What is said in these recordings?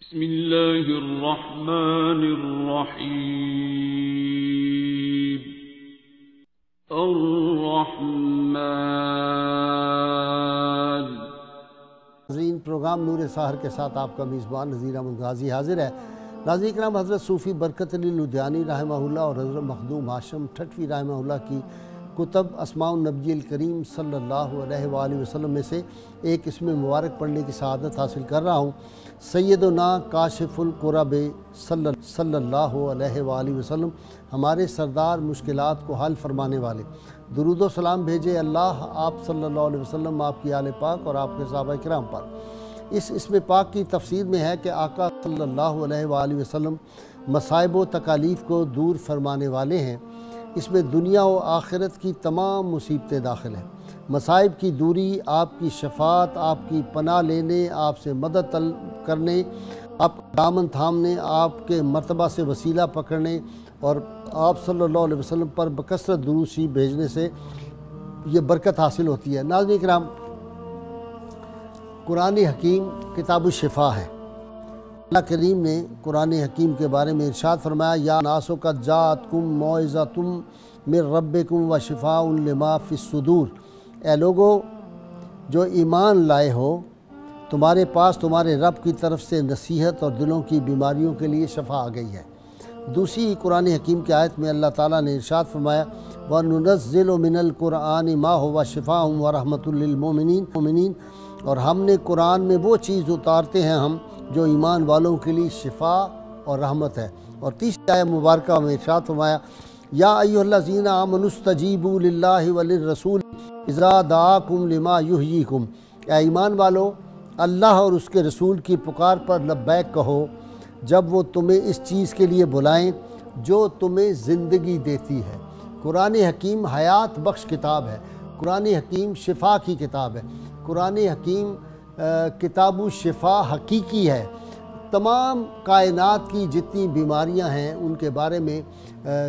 बिस्मिल्लाहिर्रहमानिर्रहीम। अर्रहमान। प्रोग्राम नूर सहर के साथ आपका मेज़बान नज़ीर अहमद गाज़ी हाजिर है। नाज़रीन किराम, हज़रत सूफ़ी बरकत अली लुधियानी रहमहुल्लाह और हज़रत मखदूम हाशिम ठठवी रहमहुल्लाह की कुतब अस्माउन नबील करीम सल्लल्लाहु अलैहि वसल्लम में से एक इसमें मुबारक पढ़ने की सआदत हासिल कर रहा हूँ। सैयदना काशिफुल कुरबे सल्लल्लाहु अलैहि वसल्लम, हमारे सरदार मुश्किलात को हल फरमाने वाले, दुरूद व सलाम भेजे अल्लाह आप सल्लल्लाहु अलैहि वसल्लम, आपकी आले पाक और आपके सहाबा किराम पर। इसमें पाक की तफसीर में है कि आका सल्लल्लाहु अलैहि वसल्लम मसाइब व तकालीफ़ को दूर फरमाने वाले हैं। इसमें दुनिया व आखिरत की तमाम मुसीबतें दाखिल हैं। मसाइब की दूरी, आपकी शफात, आपकी पनाह लेने, आपसे मदद तलब करने, आपका दामन थामने, आपके मर्तबा से वसीला पकड़ने और आप सल्लल्लाहु अलैहि वसल्लम पर बकसरत दुरूद शरीफ भेजने से ये बरकत हासिल होती है। नाज़रीन किराम, कुरान हकीम किताब शिफा है। अल्लाह करीम ने कुरान हकीम के बारे में इरशाद फरमाया, या नासो का जातकुम मौइज़तुम मिर रब्बिकुम व शिफाउन लिमा फिस्सुदूर, ए लोगो जो ईमान लाए हो, तुम्हारे पास तुम्हारे रब की तरफ से नसीहत और दिलों की बीमारियों के लिए शफा आ गई है। दूसरी कुरान हकीम की आयत में अल्लाह ताला ने इरशाद फरमाया, व नुनज़्ज़िलु मिनल कुरआनि मा हुवा शिफाउन व रहमतुल लिल मोमिनीन, और हमने कुरान में वो चीज़ उतारते हैं हम जो ईमान वालों के लिए शिफा और रहमत है। और तीसरी आयत मुबारक में इरशाद फरमाया, या अय्युहल्लज़ीना आमनुस्तजीबू लिल्लाहि व लिर्रसूल इज़ा दाअकुम लिमा युहयीकुम, ए ईमान वालो, अल्लाह और उसके रसूल की पुकार पर लब्बैक कहो जब वो तुम्हें इस चीज़ के लिए बुलाएं जो तुम्हें ज़िंदगी देती है। कुरान हकीम हयात बख्श किताब है। कुरान हकीम शिफा की किताब है। कुरान हकीम किताबु शिफा हकीकी है। तमाम कायनात की जितनी बीमारियां हैं उनके बारे में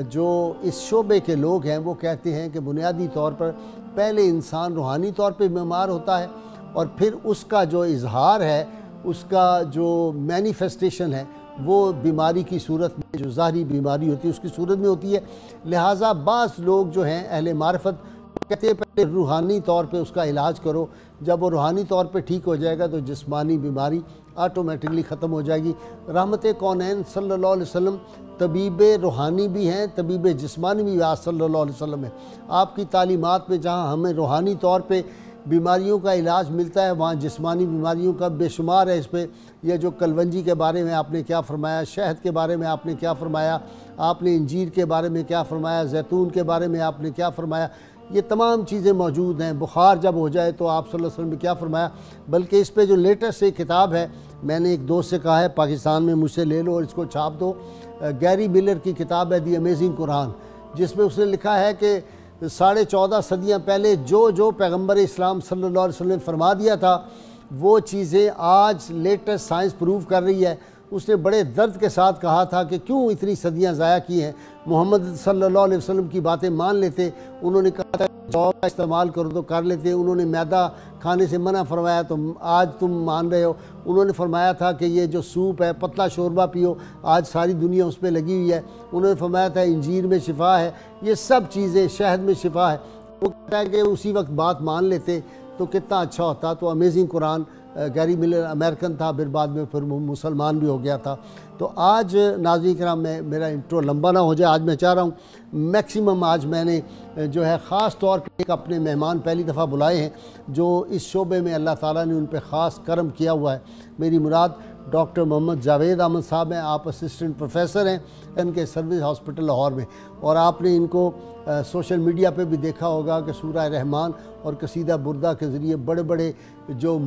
जो इस शोबे के लोग हैं वो कहते हैं कि बुनियादी तौर पर पहले इंसान रूहानी तौर पे बीमार होता है और फिर उसका जो इजहार है, उसका जो मैनिफेस्टेशन है, वो बीमारी की सूरत में, जो ज़ाहरी बीमारी होती है उसकी सूरत में होती है। लिहाजा बाज़ लोग जो हैं अहले मारिफत कहते हैं पहले रूहानी तौर पे उसका इलाज करो, जब वो रूहानी तौर पे ठीक हो जाएगा तो जिस्मानी बीमारी ऑटोमेटिकली ख़त्म हो जाएगी। रहमत कौनैन सल्लल्लाहु अलैहि वसल्लम तबीब रूहानी भी हैं, तबीब जिस्मानी भी आज सल्लल्लाहु अलैहि वसल्लम है। आपकी तालीमात में जहाँ हमें रूहानी तौर पे बीमारियों का इलाज मिलता है, वहाँ जिस्मानी बीमारियों का बेशुमार है। इस पर यह जो कलवंजी के बारे में आपने क्या फ़रमाया, शहद के बारे में आपने क्या फ़रमाया, आपने इंजीर के बारे में क्या फ़रमाया, जैतून के बारे में आपने क्या फ़रमाया, ये तमाम चीज़ें मौजूद हैं। बुखार जब हो जाए तो आप सल्लल्लाहु अलैहि वसल्लम ने क्या फ़रमाया। बल्कि इस पे जो लेटेस्ट एक किताब है, मैंने एक दोस्त से कहा है पाकिस्तान में मुझसे ले लो और इसको छाप दो। गैरी मिलर की किताब है दी अमेजिंग कुरान, जिसमें उसने लिखा है कि 14.5 सदियाँ पहले जो पैगम्बर इस्लाम सल्लल्लाहु अलैहि वसल्लम ने फरमा दिया था वो चीज़ें आज लेटेस्ट साइंस प्रूव कर रही है। उसने बड़े दर्द के साथ कहा था कि क्यों इतनी सदियां ज़ाया की हैं, मोहम्मद सल्लल्लाहु अलैहि वसल्लम की बातें मान लेते। उन्होंने कहा था जौ का इस्तेमाल करो तो कर लेते। उन्होंने मैदा खाने से मना फरमाया तो आज तुम मान रहे हो। उन्होंने फरमाया था कि ये जो सूप है, पतला शोरबा पियो, आज सारी दुनिया उस पर लगी हुई है। उन्होंने फरमाया था इंजीर में शिफा है, ये सब चीज़ें, शहद में शिफा है। वो कहता है कि उसी वक्त बात मान लेते तो कितना अच्छा होता। तो amazing Quran, Gary Miller American था, फिर बाद में फिर मुसलमान भी हो गया था। तो आज नाज़रीन किराम, मैं मेरा इंट्रो लंबा ना हो जाए, आज मैं चाह रहा हूँ मैक्सिमम आज मैंने जो है ख़ास तौर पे एक अपने मेहमान पहली दफ़ा बुलाए हैं जो इस शोबे में अल्लाह ताला ने उन पर ख़ास करम किया हुआ है। मेरी मुराद डॉक्टर मोहम्मद जावेद अहमद साहब हैं। आप असिस्टेंट प्रोफेसर हैं इनके सर्विस हॉस्पिटल लाहौर में, और आपने इनको सोशल मीडिया पे भी देखा होगा कि सूरह रहमान और कसीदा बुर्दा के ज़रिए बड़े बड़े जो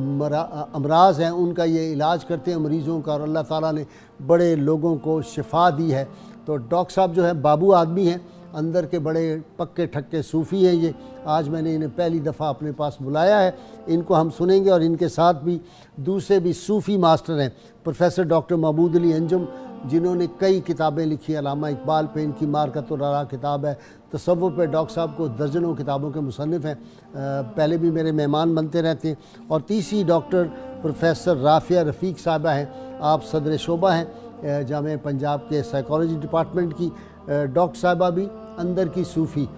अमराज हैं उनका ये इलाज करते हैं मरीज़ों का, और अल्लाह ताला ने बड़े लोगों को शिफा दी है। तो डॉक्टर साहब जो है बाबू आदमी हैं, अंदर के बड़े पक्के ठक्के सूफ़ी हैं ये। आज मैंने इन्हें पहली दफ़ा अपने पास बुलाया है, इनको हम सुनेंगे। और इनके साथ भी दूसरे भी सूफ़ी मास्टर हैं, प्रोफेसर डॉक्टर महमूद अली अंजुम, जिन्होंने कई किताबें लिखी। अल्लामा इकबाल पे इनकी मारकतुल आरा किताब है, तसव्वुफ़ पे डॉक्टर साहब को दर्जनों किताबों के मुसन्निफ़ हैं, पहले भी मेरे मेहमान बनते रहते हैं। और तीसरी डॉक्टर प्रोफेसर राफ़िया रफ़ीक साहबा हैं। आप सदर शोबा हैं जामे पंजाब के साइकोलॉजी डिपार्टमेंट की। डॉक्टर साहिबा भी अंदर की सूफ़ी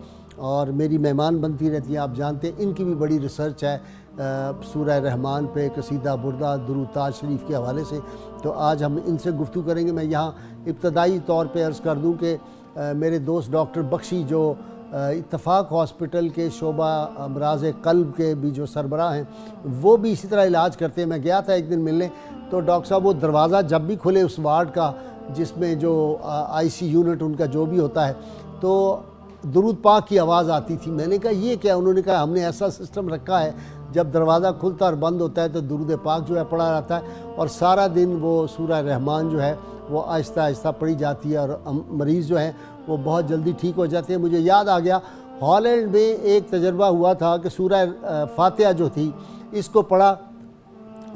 और मेरी मेहमान बनती रहती हैं, आप जानते हैं। इनकी भी बड़ी रिसर्च है सूरह रहमान पे, कसीदा बुर्दा, दुरूद ताज शरीफ के हवाले से। तो आज हम इनसे गुफ्तगू करेंगे। मैं यहाँ इब्तदाई तौर पे अर्ज़ कर दूँ कि मेरे दोस्त डॉक्टर बख्शी जो इत्तफाक हॉस्पिटल के शोबा अमराज़ कल्ब के भी जो सरबराह हैं, वो भी इसी तरह इलाज करते हैं। मैं गया था एक दिन मिलने, तो डॉक्टर साहब वो दरवाज़ा जब भी खुले उस वार्ड का जिसमें जो IC यूनिट उनका जो भी होता है, तो दुरूद पाक की आवाज़ आती थी। मैंने कहा ये क्या? उन्होंने कहा हमने ऐसा सिस्टम रखा है, जब दरवाज़ा खुलता और बंद होता है तो दुरूद पाक जो है पढ़ा रहता है, और सारा दिन वो सूरह रहमान जो है वो आहिस्ता आहिस्ता पढ़ी जाती है, और मरीज़ जो हैं वो बहुत जल्दी ठीक हो जाते हैं। मुझे याद आ गया, हॉलैंड में एक तजर्बा हुआ था कि सूरह फातिहा जो थी इसको पढ़ा,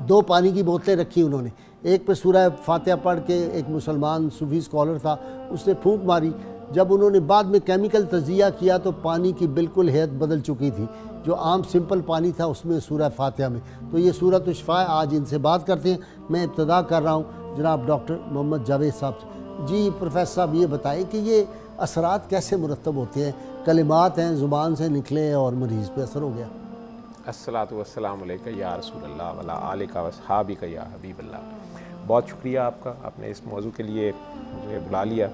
2 पानी की बोतलें रखी उन्होंने, एक पे सूरह फातिहा पढ़ के एक मुसलमान सूफी स्कॉलर था, उसने फूंक मारी। जब उन्होंने बाद में केमिकल तजिया किया तो पानी की बिल्कुल हैत बदल चुकी थी, जो आम सिंपल पानी था उसमें सूरह फातिहा में। तो ये सूरत शिफा है। आज इनसे बात करते हैं। मैं इब्तदा कर रहा हूँ जनाब डॉक्टर मोहम्मद जावेद साहब से। जी प्रोफेसर साहब, ये बताएं कि ये असरात कैसे मुरतब होते हैं? कलिमात हैं ज़ुबान से निकले और मरीज़ पे असर हो गया। अस्सलातु वस्सलामु अलैका या रसूलल्लाह वला आलिका वस्हाबिका या हबीबल्लाह। बहुत शुक्रिया आपका, आपने इस मौजू के लिए मुझे बुला लिया।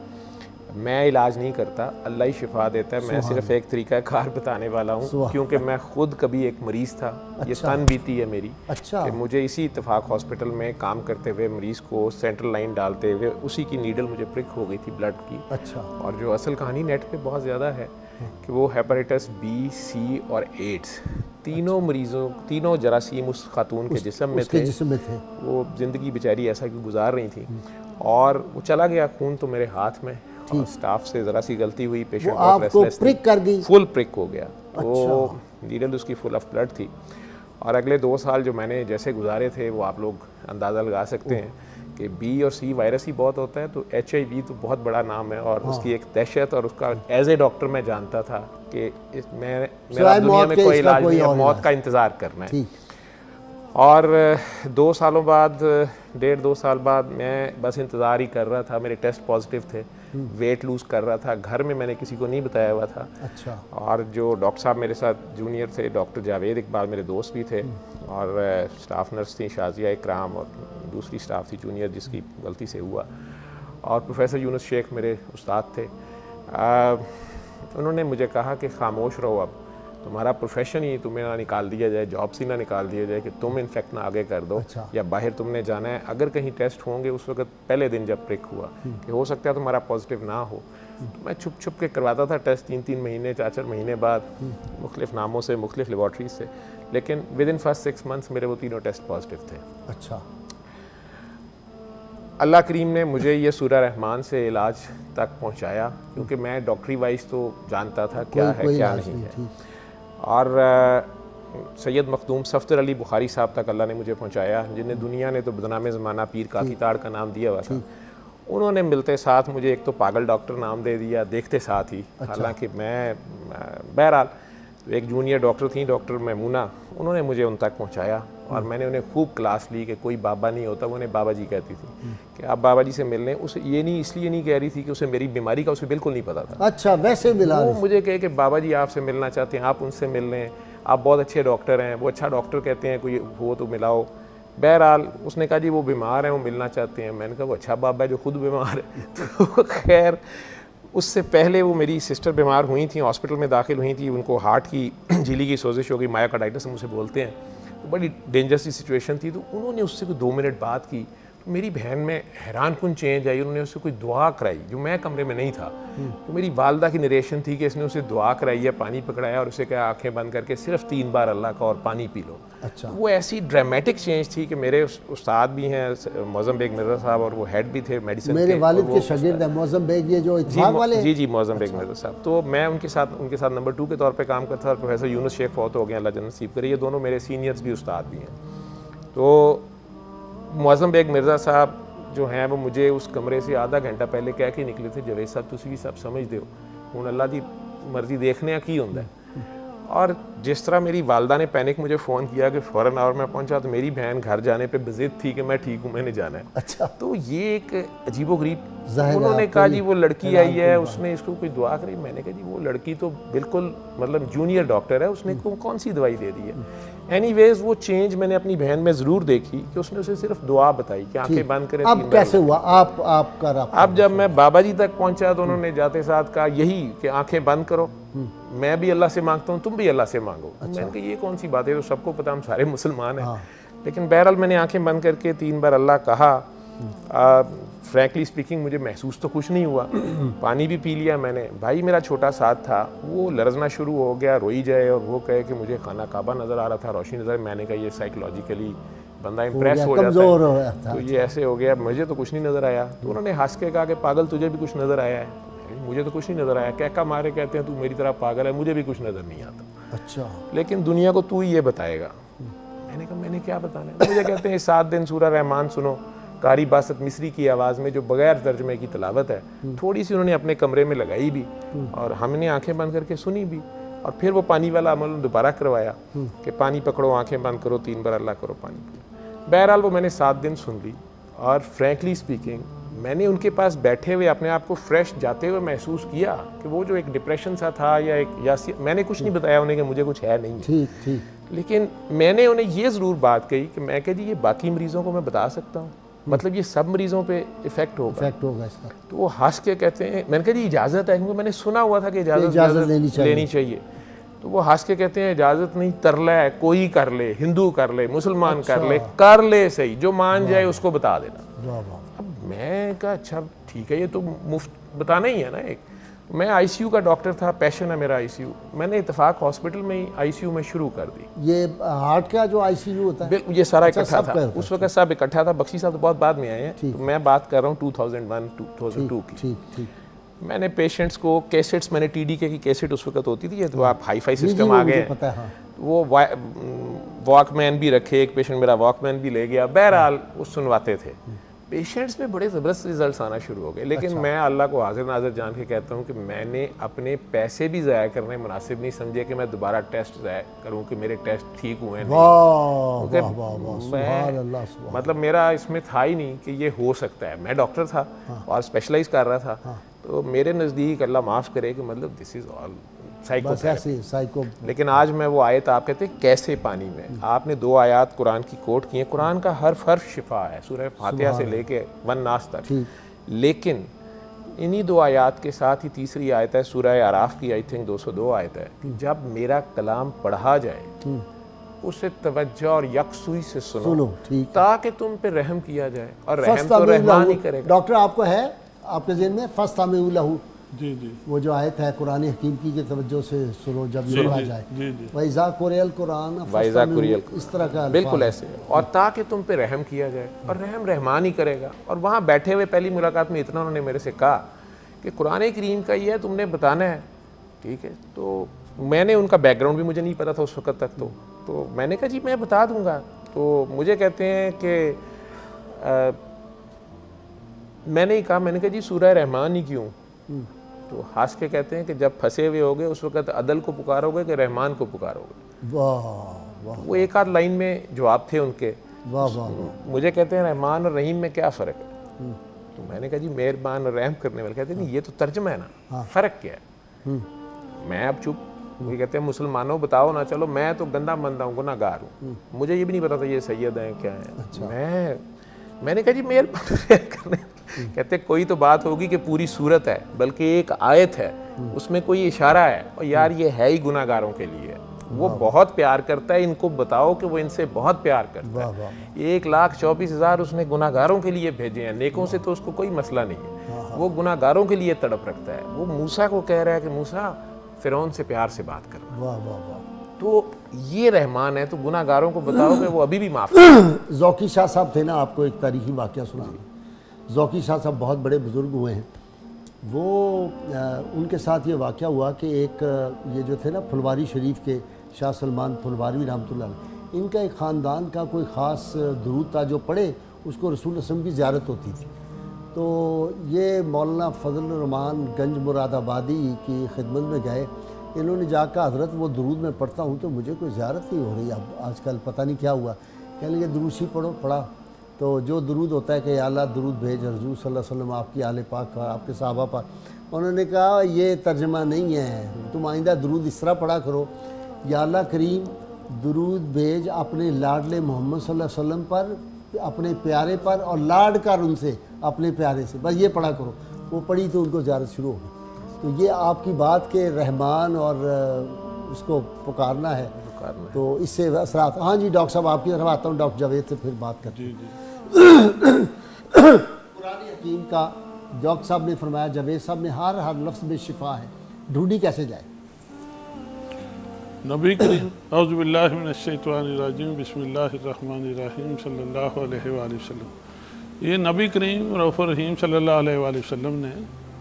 मैं इलाज नहीं करता, अल्लाह ही शिफा देता है। मैं सिर्फ एक तरीका कार बताने वाला हूँ, क्योंकि मैं खुद कभी एक मरीज़ था। ये तन बीती है मेरी कि मुझे इसी इत्तफाक हॉस्पिटल में काम करते हुए मरीज़ को सेंट्रल लाइन डालते हुए उसी की नीडल मुझे प्रिक हो गई थी ब्लड की। और जो असल कहानी नेट पे बहुत ज़्यादा है कि वो हेपेटाइटिस B, C और एड्स तीनों मरीज़ों, तीनों जरासीम उस खातून के जिस्म में थे। वो ज़िंदगी बेचारी ऐसा क्यों गुजार रही थी, और वो चला गया खून तो मेरे हाथ में, और स्टाफ से ज़रा सी गलती हुई, पेशेंट बहुत रेस्टलेस प्रिक कर गई, फुल प्रिक हो गया। तो नीडल उसकी फुल ऑफ ब्लड थी। और अगले 2 साल जो मैंने जैसे गुजारे थे वो आप लोग अंदाज़ा लगा सकते हैं कि B और C वायरस ही बहुत होता है, तो HIV तो बहुत बड़ा नाम है और उसकी एक दहशत, और उसका एज ए डॉक्टर मैं जानता था कि मेरा दुनिया में कोई इलाज नहीं है, मौत का इंतज़ार करना है। और 2 सालों बाद, 1.5-2 साल बाद मैं बस इंतज़ार ही कर रहा था। मेरे टेस्ट पॉजिटिव थे, वेट लूज़ कर रहा था, घर में मैंने किसी को नहीं बताया हुआ था। और जो डॉक्टर साहब मेरे साथ जूनियर थे, डॉक्टर जावेद इकबाल मेरे दोस्त भी थे, और स्टाफ नर्स थी शाजिया इकराम, और दूसरी स्टाफ थी जूनियर जिसकी गलती से हुआ, और प्रोफेसर यूनुस शेख मेरे उस्ताद थे। उन्होंने मुझे कहा कि खामोश रहो, अब तुम्हारा प्रोफेशन ही तुम्हें ना निकाल दिया जाए, जॉब से ना निकाल दिया जाए कि तुम इन्फेक्ट ना आगे कर दो, या बाहर तुमने जाना है। अगर कहीं टेस्ट होंगे उस वक्त पहले दिन जब प्रिक हुआ कि हो सकता है तुम्हारा पॉजिटिव ना हो, तो मैं छुप छुप के करवाता था टेस्ट 3-3 महीने 4-4 महीने बाद, मुख्तलिफ नामों से, मुख्तलिफ लेबॉर्ट्रीज से। लेकिन विद इन फर्स्ट 6 मंथ्स मेरे वो तीनों टेस्ट पॉजिटिव थे। अल्लाह करीम ने मुझे ये सूरह रहमान से इलाज तक पहुँचाया, क्योंकि मैं डॉक्टरी वाइज तो जानता था क्या है क्या नहीं है। और सैयद मखदूम सफ़दर अली बुखारी साहब तक अल्लाह ने मुझे पहुंचाया, जिन्हें दुनिया ने तो बदनाम ज़माना पीर काकी ताड़ का नाम दिया हुआ था। उन्होंने मिलते साथ मुझे एक तो पागल डॉक्टर नाम दे दिया, देखते साथ ही। हालांकि मैं बहरहाल एक जूनियर डॉक्टर थी, डॉक्टर मैमूना, उन्होंने मुझे उन तक पहुँचाया, और मैंने उन्हें खूब क्लास ली कि कोई बाबा नहीं होता, वो उन्हें बाबा जी कहती थी कि आप बाबा जी से मिल लें। उसे ये नहीं, इसलिए नहीं कह रही थी कि उसे मेरी बीमारी का उसे बिल्कुल नहीं पता था। अच्छा, वैसे मिला वो मुझे कहे कि बाबा जी आपसे मिलना चाहते हैं, आप उनसे मिल लें, आप बहुत अच्छे डॉक्टर हैं, वो अच्छा डॉक्टर कहते हैं, कोई हो तो मिलाओ। बहरहाल उसने कहा जी वो बीमार हैं, वो मिलना चाहते हैं। मैंने कहा वो अच्छा बाबा है जो खुद बीमार है। तो खैर उससे पहले वो मेरी सिस्टर बीमार हुई थी, हॉस्पिटल में दाखिल हुई थी, उनको हार्ट की झिल्ली की सोजिश हो गई, मायोकार्डाइटिस हम उसे बोलते हैं। तो बड़ी डेंजरस सी सिचुएशन थी। तो उन्होंने उससे कोई 2 मिनट बात की, तो मेरी बहन में हैरान कुन चेंज आई। उन्होंने उससे कोई दुआ कराई, जो मैं कमरे में नहीं था। तो मेरी वालदा की नरेशन थी कि इसने उसे दुआ कराई है, पानी पकड़ाया और उसे कहा आंखें बंद करके सिर्फ 3 बार अल्लाह का और पानी पी लो। अच्छा। वो ऐसी ड्रामेटिक चेंज थी कि मेरे उस्ताद भी हैं मौज़म बेग मिर्ज़ा साहब, और वो हेड भी थे मेडिसिन मेरे वालिद के शागिर्द हैं मौज़म बेग, ये जो इत्तेफाक वाले। जी जी, मौज़म बेग मिर्ज़ा साहब। तो मैं उनके साथ नंबर 2 के तौर पे काम करता था। प्रोफेसर यूनुस शेख फौत हो गए, अल्लाह जन्नत नसीब करे। ये दोनों मेरे सीनियर्स भी उस्ताद भी हैं। तो मौज़म बेग मिर्ज़ा साहब जो हैं वो मुझे उस कमरे से आधा घंटा पहले कह के निकले थे, जवेद साहब तुसी भी सब समझते हो, हुण अल्लाह की मर्जी देखने की होंदा है। और जिस तरह मेरी वालदा ने पैनिक मुझे फ़ोन किया कि फ़ौरन आवर मैं पहुंचा, तो मेरी बहन घर जाने पे बज़िद थी कि मैं ठीक हूँ, मैंने जाना है। अच्छा, तो ये एक अजीबोगरीब, उन्होंने कहा जी वो लड़की आई है, उसने इसको कोई दुआ करी। मैंने कहा जी वो लड़की तो बिल्कुल मतलब जूनियर डॉक्टर है, उसने कौन सी दवाई दे दी है। एनीवेज वो चेंज मैंने अपनी बहन में ज़रूर देखी कि उसने उसे सिर्फ दुआ बताई कि आंखें बंद करें। अब कैसे हुआ आपका राब्ता? अब जब मैं बाबा जी तक पहुंचा तो उन्होंने जाते साथ कहा यही कि आंखें बंद करो, मैं भी अल्लाह से मांगता हूँ, तुम भी अल्लाह से मांगो। अच्छा। मैंने कहा ये कौन सी बात है, तो सबको पता हम सारे मुसलमान हैं। लेकिन बहरहाल मैंने आंखें बंद करके 3 बार अल्लाह कहा। फ्रैंकली स्पीकिंग मुझे महसूस तो कुछ नहीं हुआ। पानी भी पी लिया मैंने। भाई मेरा छोटा साथ था, वो लरजना शुरू हो गया, रोई जाए और वो कहे कि मुझे खाना काबा नज़र आ रहा था, रोशनी नज़र। मैंने कहा ये साइकोलॉजिकली बंदा इम्प्रेस हो जाता है, तो ये ऐसे हो गया, मुझे तो कुछ नहीं नज़र आया। तो उन्होंने हंस के कहा कि पागल तुझे भी कुछ नज़र आया है? मुझे तो कुछ नहीं नज़र आया। कहका मारे कहते हैं तू मेरी तरह पागल है, मुझे भी कुछ नज़र नहीं आता। अच्छा, लेकिन दुनिया को तू ही ये बताएगा। मैंने कहा मैंने क्या बताना है? मुझे कहते हैं 7 दिन सूरह रहमान सुनो, कारी बासत मिस्री की आवाज़ में, जो बगैर तर्जमे की तिलावत है। थोड़ी सी उन्होंने अपने कमरे में लगाई भी और हमने आंखें बंद करके सुनी भी। और फिर वो पानी वाला अमल दोबारा करवाया कि पानी पकड़ो, आंखें बंद करो, 3 बार अल्लाह करो, पानी पियो। बहरहाल वो मैंने 7 दिन सुन ली और फ्रैंकली स्पीकिंग मैंने उनके पास बैठे हुए अपने आप को फ्रेश जाते हुए महसूस किया कि वो जो एक डिप्रेशन सा था या मैंने कुछ नहीं बताया उन्हें कि मुझे कुछ है नहीं। ठीक। लेकिन मैंने उन्हें ये ज़रूर बात कही कि मैं कह जी ये बाकी मरीज़ों को मैं बता सकता हूँ, मतलब ये सब मरीज़ों पे इफेक्ट होगा इसका। तो वो हंस के कहते हैं, मैंने कहा जी इजाज़त है, क्योंकि मैंने सुना हुआ था कि इजाज़त लेनी चाहिए। तो वो हंस के कहते हैं इजाज़त नहीं, तरला है, कोई कर ले, हिंदू कर ले, मुसलमान कर ले सही, जो मान जाए उसको बता देना। अब मैं कहा अच्छा ठीक है, ये तो मुफ्त बताना ही है ना। एक मैं आईसीयू का डॉक्टर था, पैशन है मेरा आईसीयू। मैंने इत्तेफाक हॉस्पिटल में ही आईसीयू में शुरू कर दी। ये हार्ट का जो आईसीयू होता है ये सारा इकट्ठा था उस वक्त, सब इकट्ठा था। बख्शी साहब तो बहुत बाद में आए हैं, तो मैं बात कर रहा हूँ 2001-2002 की। ठीक। मैंने पेशेंट्स को कैसेट्स, मैंने टीडीके की कैसेट उस वक्त होती थी, तो आप हाई-फाई सिस्टम आ गए, वो वॉकमैन भी रखे, एक पेशेंट मेरा वॉकमैन भी ले गया। बहरहाल वो सुनवाते थे। पेशेंट्स में बड़े ज़बरदस्त रिजल्ट्स आना शुरू हो गए। लेकिन मैं अल्लाह को हाजिर नाज़िर जान के कहता हूँ कि मैंने अपने पैसे भी ज़ाया करने मुनासिब नहीं समझे कि मैं दोबारा टेस्ट ज़ाया करूँ कि मेरे टेस्ट ठीक हुए नहीं। मतलब मेरा इसमें था ही नहीं कि ये हो सकता है। मैं डॉक्टर था और स्पेशलाइज कर रहा था, तो मेरे नज़दीक अल्लाह माफ़ करे कि मतलब दिस इज़ ऑल साइको। लेकिन आज मैं वो आयत, आप कहते हैं कैसे पानी में, आपने 2 आयत कुरान की कोट की हैं। कुरान का हर्फ शिफा है, सूरह फातिहा से लेके वन नास तक। लेकिन इन्हीं 2 आयत के साथ ही तीसरी आयत है सूरह आराफ की, आई थिंक 202 आयत है, जब मेरा कलाम पढ़ा जाए उसे तवज्जो और यकसुई से सुनो ताकि तुम पे रहम किया जाए, और रहम तो रहमान ही करेगा। डॉक्टर आपको है आपके ज़हन में फस्तमिउ लहू? जी। वो जो आयत है कुरान हकीम की तवज्जो से सुनो जब ये पढ़ा जाए, वैज़ा कुरियल कुरान, इस तरह का बिल्कुल ऐसे, और ताकि तुम पे रहम किया जाए, और रहम रहमान ही करेगा। और वहाँ बैठे हुए पहली मुलाकात में इतना उन्होंने मेरे से कहा कि कुरान करीम का ये है, तुमने बताना है, ठीक है। तो मैंने उनका बैकग्राउंड भी मुझे नहीं पता था उस वक्त तक, तो मैंने कहा जी मैं बता दूंगा। तो मुझे कहते हैं कि मैंने ही कहा, मैंने कहा जी सूरह रहमान ही क्यों? तो हंस के कहते हैं कि जब फंसे हुए होगे उस वक्त अदल को पुकारोगे कि रहमान को पुकारोगे? वाह। वो एक आध लाइन में जवाब थे उनके। मुझे कहते हैं रहमान और रहीम में क्या फ़र्क है? तो मैंने कहा जी मेहरबान और रहम करने वाले। कहते नहीं ये तो तर्जमा है ना, फ़र्क क्या है? मैं अब चुप। वो कहते हैं मुसलमानों बताओ ना, चलो मैं तो गंदा मंदा हूँ, गुनाहगार हूँ, मुझे ये भी नहीं पता था ये सैयद हैं क्या है। मैंने कहा जी मेहरबान करने। कहते कोई तो बात होगी कि पूरी सूरत है, बल्कि एक आयत है, उसमें कोई इशारा है, और यार ये है ही गुनाहगारों के लिए। वो बहुत प्यार करता है, इनको बताओ कि वो इनसे बहुत प्यार करता है। 1,24,000 उसने गुनाहगारों के लिए भेजे हैं, नेकों से तो उसको कोई मसला नहीं है, वो गुनाहगारों के लिए तड़प रखता है। वो मूसा को कह रहा है कि मूसा फिरौन से प्यार से बात कर। तो ये रहमान है, तो गुनाहगारों को बताओ कि वो अभी भी माफ़ है। ज़ौकी शाह साहब थे ना, आपको एक तारीखी वाक़या सुनाना। ज़ौकी शाह साहब बहुत बड़े बुज़ुर्ग हुए हैं। वो उनके साथ ये वाक़या हुआ कि एक ये जो थे ना फुलवारी शरीफ के शाह सलमान फुलवारी रहमतुल्लाह अलैह, इनका एक ख़ानदान का कोई ख़ास दुरूद था जो पढ़े उसको रसूल अल्लाह की ज़ियारत होती थी। तो ये मौलाना फ़ज़ल रहमान गंज मुरादाबादी की खिदमत में गए इन्होंने जाकर हज़रत वो दुरूद में पढ़ता हूँ तो मुझे कोई ज़्यारत नहीं हो रही, अब आजकल पता नहीं क्या हुआ। कहने लगे दुरूद ही पढ़ा। तो जो दुरूद होता है कि या अल्लाह दुरूद भेज हज़ूर सल्लल्लाहु अलैहि वसल्लम आपकी आले पाक पर, आपके सहाबा पर। उन्होंने कहा ये तर्जमा नहीं है, तुम आइंदा दुरूद इस तरह पढ़ा करो, या अल्लाह करीम दुरूद भेज अपने लाडले मोहम्मद सल्लल्लाहु अलैहि वसल्लम पर, अपने प्यारे पर, और लाड कर उनसे अपने प्यारे से, बस ये पढ़ा करो। वो पढ़ी तो उनको ज़्यारत शुरू हो गई। तो ये आपकी बात के रहमान और उसको पुकारना है, तो इससे असरात। हाँ जी डॉक्टर साहब आपकी तरफ आता हूँ, डॉक्टर जावेद से फिर बात करते हैं। कुरान हकीम का डॉक्टर साहब ने फरमाया, जावेद साहब ने, हर लफ्ज़ में शिफा है, ढूंढी कैसे जाए? नबी करीम औज़ु बिल्लाहि मिनश शैतानिर रजीम बिस्मिल्लाहिर्रहमानिर्रहीम सल्लल्लाहु अलैहि वसल्लम। ये नबी करीम रऊफ़ुर रहीम सल्लल्लाहु अलैहि वसल्लम ने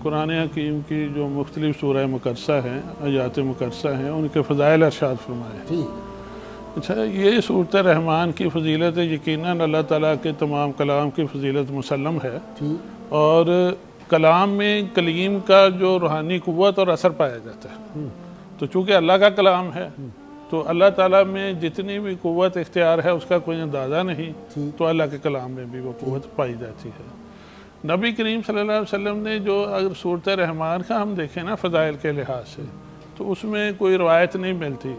कुरान हकीम की जो मुख्तलिफ़ सूरह मुकद्दसा हैं, आयात मुकद्दसा हैं, उनके फ़ज़ाइल इरशाद फरमाए। अच्छा, ये सूरत रहमान की फजीलत यकीनन अल्लाह ताला के तमाम कलाम की फजीलत मुसल्लम है, और कलाम में कलीम का जो रूहानी क़ुव्वत और असर पाया जाता है। तो चूँकि अल्लाह का कलाम है तो अल्लाह ताला में जितनी भी क़ुव्वत इख्तियार है उसका कोई अंदाज़ा नहीं, तो अल्लाह के कलाम में भी वो क़ुव्वत पाई जाती है। नबी करीम सल्लल्लाहु अलैहि वसल्लम ने जो, अगर सूरत रहमान का हम देखें ना फ़ज़ाइल के लिहाज से, तो उसमें कोई रवायत नहीं मिलती,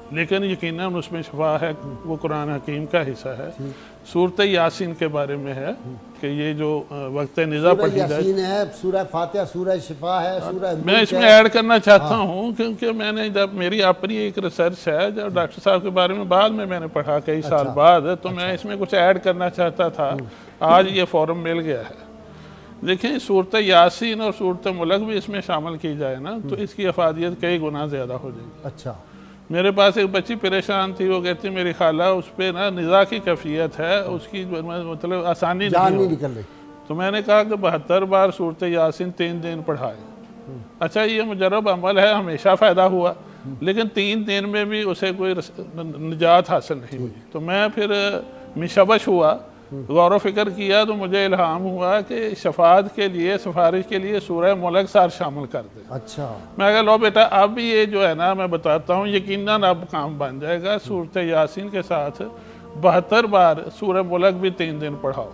लेकिन यकीनन उसमें शफा है, वो कुरान हकीम का हिस्सा है। सूरत यासीन के बारे में है कि ये जो वक्त निज़ा पढ़ी जाए, सूरह फातिहा, सूरह शिफा है, सूरह। मैं इसमें ऐड करना चाहता हूँ क्योंकि मैंने जब, मेरी अपनी एक रिसर्च है, जब डॉक्टर साहब के बारे में बाद में मैंने पढ़ा कई साल बाद, तो मैं इसमें कुछ ऐड करना चाहता था, आज ये फोरम मिल गया है। देखें, सूरत यासीन और सूरत मुल्क भी इसमें शामिल की जाए ना, तो इसकी अफादियत कई गुना ज़्यादा हो जाएगी। अच्छा, मेरे पास एक बच्ची परेशान थी, वो कहती मेरी खाला उस पर ना निज़ा की कैफियत है, उसकी मतलब आसानी नहीं निकल रही। तो मैंने कहा कि 72 बार सूरत यासीन 3 दिन पढ़ाए। अच्छा, ये मुजरब अमल है, हमेशा फ़ायदा हुआ, लेकिन 3 दिन में भी उसे कोई निजात हासिल नहीं हुई। तो मैं फिर मिशवश हुआ, गौर व फिक्र किया, तो मुझे इल्हाम हुआ कि शफात के लिए, सिफारिश के लिए सूरह मुल्क सार शामिल कर दे। अच्छा, मैं कहा लो बेटा, अब ये जो है ना मैं बताता हूँ, यकीनन अब काम बन जाएगा। सूरत यासीन के साथ 72 बार सूरह मुल्क भी 3 दिन पढ़ाओ,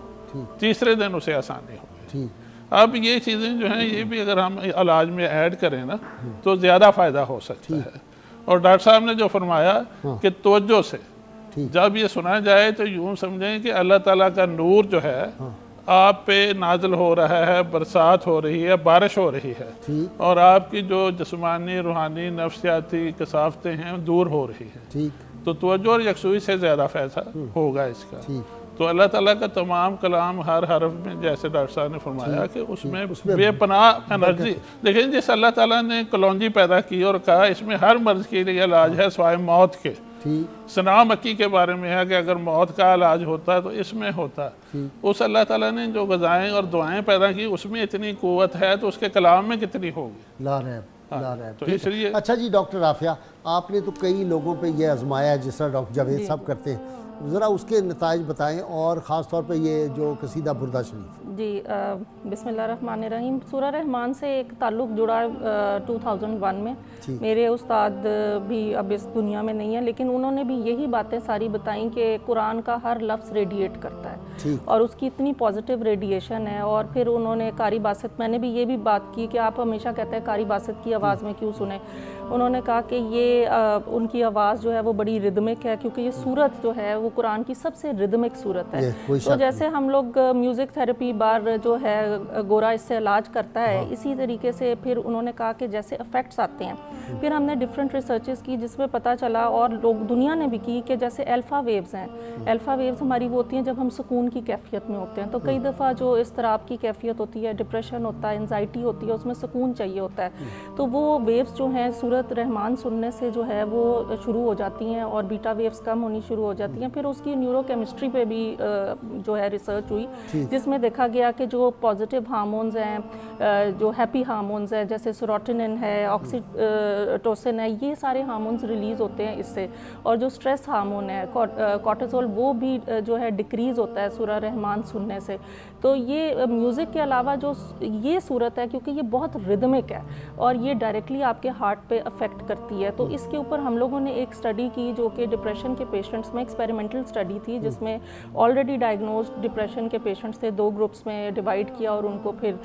तीसरे दिन उसे आसानी होगी। अब ये चीज़ें जो हैं, ये भी अगर हम इलाज में ऐड करें ना, तो ज़्यादा फ़ायदा हो सकता है। और डॉक्टर साहब ने जो फरमाया कि तवज्जो से जब ये सुना जाए तो यूँ समझें कि अल्लाह ताला का नूर जो है आप पे नाजिल हो रहा है, बरसात हो रही है, बारिश हो रही है, और आपकी जो जिस्मानी, रूहानी, नफ्सियाती कसावतें हैं दूर हो रही हैं। तो तवज्जो और यकसुई से ज़्यादा फ़ायदा होगा इसका। तो अल्लाह ताला का तमाम कलाम हर हरफ में, जैसे डॉक्टर साहब ने फरमाया कि उसमें बेपनाह एनर्जी। देखिए, जिस अल्लाह ताला ने कलौंजी पैदा की और कहा इसमें हर मर्ज़ के लिए इलाज है सिवाय मौत के। सना मक्की के बारे में है कि अगर मौत का इलाज होता तो इसमें होता। उस अल्लाह ताला ने जो गज़ाएँ और दुआएं पैदा की उसमें इतनी क़ुव्वत है, तो उसके कलाम में कितनी होगी। तो इसलिए अच्छा जी, डॉक्टर राफिया, आपने तो कई लोगों पे ये आजमाया है, जिस तरह डॉक्टर जावेद साहब करते हैं, ज़रा उसके नताइज बताएं, और ख़ास तौर पे ये जो कसीदा बुर्दा शरीफ। जी, बिस्मिल्लाहिर्रहमानिर्रहीम। सूरह रहमान से एक ताल्लुक़ जुड़ा 2001 में। मेरे उस्ताद भी अब इस दुनिया में नहीं है, लेकिन उन्होंने भी यही बातें सारी बताई कि कुरान का हर लफ्ज़ रेडिएट करता है और उसकी इतनी पॉजिटिव रेडिएशन है। और फिर उन्होंने कारी बासित, मैंने भी ये भी बात की कि आप हमेशा कहते हैं कारी बासित की आवाज़ में क्यों सुने। उन्होंने कहा कि ये उनकी आवाज़ जो है वो बड़ी रिदमिक है, क्योंकि ये सूरत जो है वो कुरान की सबसे रिदमिक सूरत है। तो जैसे हम लोग म्यूज़िक थेरेपी बार जो है गोरा इससे इलाज करता है, इसी तरीके से फिर उन्होंने कहा कि जैसे इफ़ेक्ट्स आते हैं, फिर हमने डिफरेंट रिसर्चेस की जिसमें पता चला, और लोग दुनिया ने भी की, कि जैसे अल्फ़ा वेव्स हैं। अल्फ़ा वेव्स हमारी वो होती हैं जब हम सुकून की कैफियत में होते हैं। तो कई दफ़ा जो इज़्तिराब की कैफियत होती है, डिप्रेशन होता है, एंजाइटी होती है, उसमें सुकून चाहिए होता है। तो वो वेव्स जो हैं सूरत रहमान सुनने से जो है वो शुरू हो जाती हैं, और बीटा वेव्स कम होनी शुरू हो जाती हैं। फिर उसकी न्यूरोकेमिस्ट्री पे भी जो है रिसर्च हुई, जिसमें देखा गया कि जो पॉजिटिव हार्मोन्स हैं, जो हैप्पी हार्मोन्स हैं, जैसे सेरोटोनिन है, ऑक्सीटोसिन है, ये सारे हार्मोन्स रिलीज़ होते हैं इससे। और जो स्ट्रेस हार्मोन है कॉर्टिसोल, वो भी जो है डिक्रीज़ होता है सूरह रहमान सुनने से। तो ये म्यूज़िक के अलावा जो ये सूरत है, क्योंकि ये बहुत रिदमिक है और ये डायरेक्टली आपके हार्ट पे अफेक्ट करती है, तो इसके ऊपर हम लोगों ने एक स्टडी की जो कि डिप्रेशन के पेशेंट्स में एक्सपेरिमेंटल स्टडी थी, जिसमें ऑलरेडी डायग्नोज्ड डिप्रेशन के पेशेंट्स थे, 2 ग्रुप्स में डिवाइड किया और उनको फिर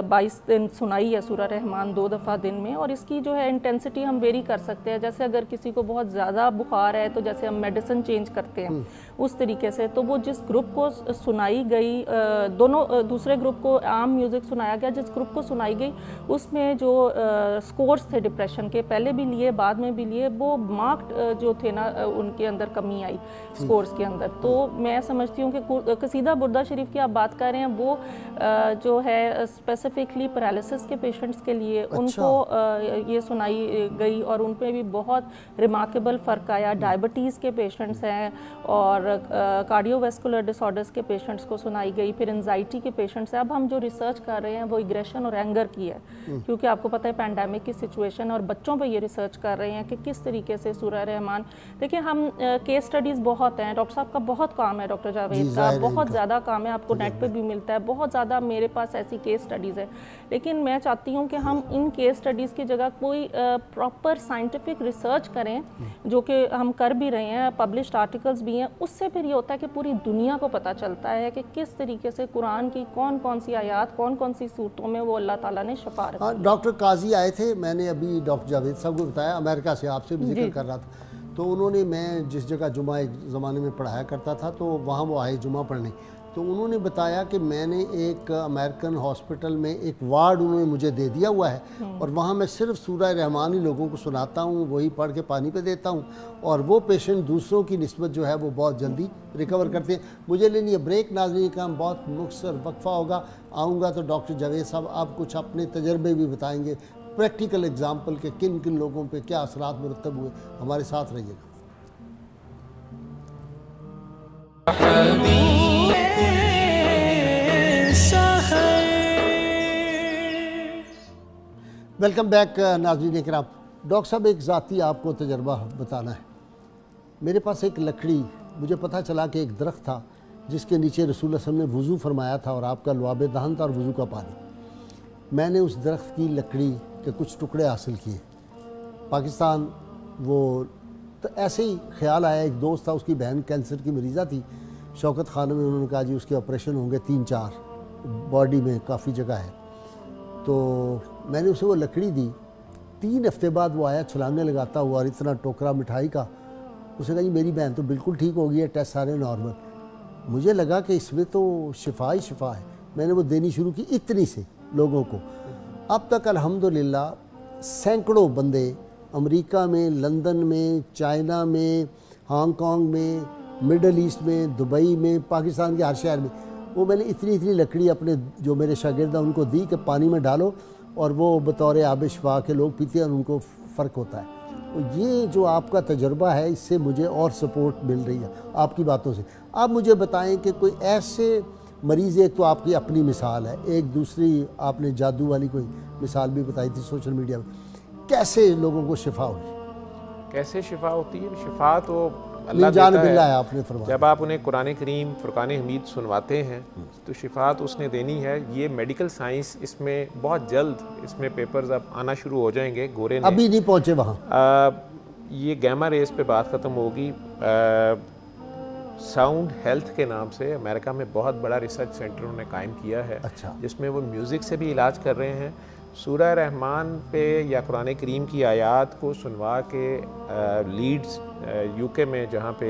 22 दिन सुनाई है सूरह रहमान 2 दफ़ा दिन में। और इसकी जो है इंटेंसिटी हम वेरी कर सकते हैं, जैसे अगर किसी को बहुत ज़्यादा बुखार है तो जैसे हम मेडिसिन चेंज करते हैं उस तरीके से। तो वो जिस ग्रुप को सुनाई गई, दूसरे ग्रुप को आम म्यूज़िक सुनाया गया, जिस ग्रुप को सुनाई गई उसमें जो स्कोर्स थे डिप्रेशन के, पहले भी लिए बाद में भी लिए, वो मार्क्ड जो थे ना उनके अंदर कमी आई स्कोर्स के अंदर। तो मैं समझती हूँ कि कसीदा बुर्दा शरीफ की आप बात कर रहे हैं, वो जो है स्पेसिफिकली पैरालिसिस के पेशेंट्स के लिए उनको ये सुनाई गई और उन पर भी बहुत रिमार्केबल फ़र्क आया। डायबिटीज़ के पेशेंट्स हैं और कार्डियोवैस्कुलर डिसऑर्डर्स के पेशेंट्स को सुनाई गई, फिर एंजाइटी के पेशेंट्स हैं। अब हम जो रिसर्च कर रहे हैं वो एग्रेशन और एंगर की है, क्योंकि आपको पता है पैंडेमिक की सिचुएशन, और बच्चों पे ये रिसर्च कर रहे हैं कि किस तरीके से सूरह रहमान। देखिए हम केस स्टडीज़ बहुत हैं, डॉक्टर साहब का बहुत काम है, डॉक्टर जावेद का बहुत ज़्यादा काम है, आपको नेट पे भी मिलता है, बहुत ज़्यादा मेरे पास ऐसी केस स्टडीज़ है। लेकिन मैं चाहती हूँ कि हम इन केस स्टडीज़ की जगह कोई प्रॉपर साइंटिफिक रिसर्च करें, जो कि हम कर भी रहे हैं, पब्लिश्ड आर्टिकल्स भी हैं। उससे फिर ये होता है कि पूरी दुनिया को पता चलता है कि किस तरीके से कुरान की कौन कौन सी आयात, कौन कौन सी सूरतों में वो अल्लाह ताला ने शफा रखी। हाँ, डॉक्टर काजी आए थे, मैंने अभी डॉक्टर जावेद साहब को बताया, अमेरिका से आपसे भी जिक्र कर रहा था, तो उन्होंने, मैं जिस जगह जुमा एक ज़माने में पढ़ाया करता था तो वहाँ वो आए जुमा पढ़ने, तो उन्होंने बताया कि मैंने एक अमेरिकन हॉस्पिटल में एक वार्ड उन्होंने मुझे दे दिया हुआ है और वहाँ मैं सिर्फ सूरह रहमान ही लोगों को सुनाता हूँ, वही पढ़ के पानी पे देता हूँ और वो पेशेंट दूसरों की निस्बत जो है वो बहुत जल्दी रिकवर करते हैं। मुझे लेनी है ब्रेक, नाज़रीन का बहुत मुख्तसर वक्फा होगा, आऊँगा तो डॉक्टर जावेद साहब आप कुछ अपने तजर्बे भी बताएँगे, प्रैक्टिकल एग्जाम्पल के किन किन लोगों पर क्या असरात मुरतब हुए। हमारे साथ रहिएगा। वेलकम बैक नाज़रीन इकराम। डॉक्टर साहब एक ज़ाती आपको तजर्बा बताना है। मेरे पास एक लकड़ी, मुझे पता चला कि एक दरख्त था जिसके नीचे रसूल सल्लल्लाहु अलैहि वसल्लम ने वज़ू फरमाया था और आपका लुआब दहन था और वज़ू का पानी। मैंने उस दरख्त की लकड़ी के कुछ टुकड़े हासिल किए पाकिस्तान, वो तो ऐसे ही ख्याल आया, एक दोस्त था उसकी बहन कैंसर की मरीज़ा थी, शौकत खानों में उन्होंने कहा जी उसके ऑपरेशन होंगे 3-4, बॉडी में काफ़ी जगह है, तो मैंने उसे वो लकड़ी दी। 3 हफ्ते बाद वो आया छलांगे लगाता हुआ और इतना टोकरा मिठाई का, उसने कहा जी मेरी बहन तो बिल्कुल ठीक हो गई है, टेस्ट सारे नॉर्मल। मुझे लगा कि इसमें तो शिफा ही शिफा है, मैंने वो देनी शुरू की इतनी से लोगों को। अब तक अल्हम्दुलिल्लाह सैकड़ों बंदे अमेरिका में, लंदन में, चाइना में, हांगकांग में, मिडल ईस्ट में, दुबई में, पाकिस्तान के हर शहर में, वो मैंने इतनी लकड़ी अपने जो मेरे शागिर्द हैं उनको दी कि पानी में डालो और वो बतौर आब शिफा के लोग पीते हैं और उनको फ़र्क होता है। तो ये जो आपका तजर्बा है इससे मुझे और सपोर्ट मिल रही है आपकी बातों से। आप मुझे बताएं कि कोई ऐसे मरीज़, एक तो आपकी अपनी मिसाल है, एक दूसरी आपने जादू वाली कोई मिसाल भी बताई थी सोशल मीडिया में, कैसे लोगों को शिफा हुई? कैसे शिफा होती है? शिफा तो अल्लाह देता है। आपने फरमाया जब आप उन्हें कुरान करीम, फुरकान हमीद सुनवाते हैं तो शिफा तो उसने देनी है। ये मेडिकल साइंस, इसमें बहुत जल्द इसमें पेपर्स अब आना शुरू हो जाएंगे। गोरे ने अभी नहीं पहुँचे वहाँ, ये गैमा रेस पे बात ख़त्म होगी। साउंड हेल्थ के नाम से अमेरिका में बहुत बड़ा रिसर्च सेंटर उन्होंने कायम किया है। अच्छा। जिसमें वो म्यूज़िक से भी इलाज कर रहे हैं। सूरह रहमान पे या कुरान करीम की आयात को सुनवा के लीड्स यूके में, जहाँ पे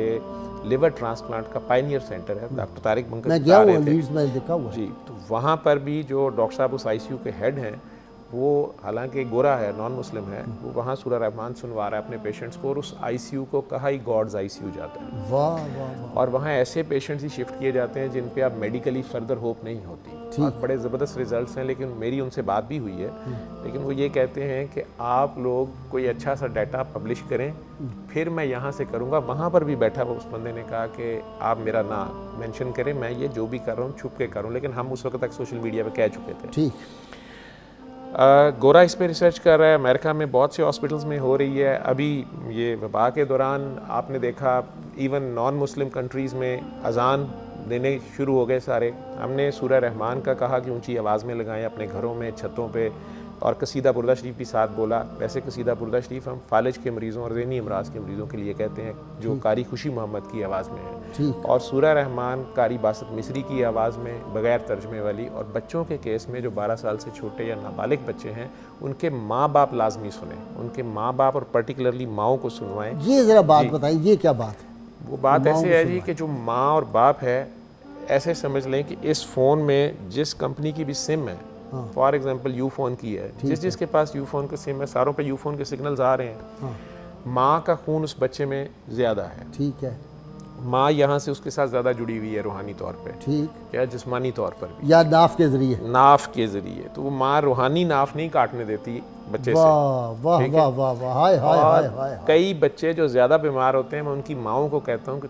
लिवर ट्रांसप्लांट का पायनियर सेंटर है, डॉक्टर तारिक बंकर मैं गया हूँ लीड्स में, देखा हुआ जी, तो वहाँ पर भी जो डॉक्टर साहब उस आईसीयू के हेड हैं, वो हालांकि गोरा है, नॉन मुस्लिम है, वो वहाँ सूरह रहमान सुनवा रहा है अपने पेशेंट्स को और उस आईसीयू को कहा ही गॉड्स आईसीयू जाता है। वाह वाह वाह। और वहाँ ऐसे पेशेंट्स ही शिफ्ट किए जाते हैं जिन पे अब मेडिकली फर्दर होप नहीं होती। और बड़े ज़बरदस्त रिजल्ट्स हैं, लेकिन मेरी उनसे बात भी हुई है। लेकिन वो ये कहते हैं कि आप लोग कोई अच्छा सा डाटा पब्लिश करें, फिर मैं यहाँ से करूँगा। वहाँ पर भी बैठा उस बंदे ने कहा कि आप मेरा नाम मेंशन करें, मैं ये जो भी कर रहा हूँ छुप के करूँ, लेकिन हम उस वक्त तक सोशल मीडिया पे कह चुके थे। ठीक। गोरा इस पर रिसर्च कर रहा है, अमेरिका में बहुत से हॉस्पिटल्स में हो रही है। अभी ये वबा के दौरान आपने देखा इवन नॉन मुस्लिम कंट्रीज़ में अजान देने शुरू हो गए सारे। हमने सूरह रहमान का कहा कि ऊंची आवाज़ में लगाएं अपने घरों में, छतों पे, और कसीदा बुर्दा शरीफ भी साथ बोला। वैसे कसीदा बुर्दा शरीफ हम फालिज के मरीज़ों और ज़हनी अमराज के मरीज़ों के लिए कहते हैं, जो कारी खुशी मोहम्मद की आवाज़ में है, और सूरह रहमान कारी बासत मिस्री की आवाज़ में बग़ैर तर्जमे वाली। और बच्चों के केस में जो 12 साल से छोटे या नाबालिग बच्चे हैं, उनके माँ बाप लाजमी सुने, उनके माँ बाप और पर्टिकुलरली माओं को सुनवाएं। ये ज़रा बात बताइए, ये क्या बात है? वो बात ऐसे है जी कि जो माँ और बाप है, ऐसे समझ लें कि इस फ़ोन में जिस कंपनी की भी सिम है, फॉर एग्जांपल यू फ़ोन की है, जिसके पास यू फ़ोन का सिम है, सारों पे यू फ़ोन के सिग्नल्स आ रहे हैं। माँ का खून उस बच्चे में ज़्यादा है। ठीक है। माँ यहाँ से उसके साथ ज़्यादा जुड़ी हुई है रूहानी तौर पे, ठीक, या जिस्मानी तौर पर भी, या नाफ के ज़रिए। नाफ के ज़रिए। तो वो माँ रूहानी नाफ नहीं काटने देती बच्चे से। वाह वाह वाह वाह वाह, हाय हाय हाय हाय। कई बच्चे जो ज़्यादा बीमार होते हैं, मैं उनकी माओं को कहता हूँ कि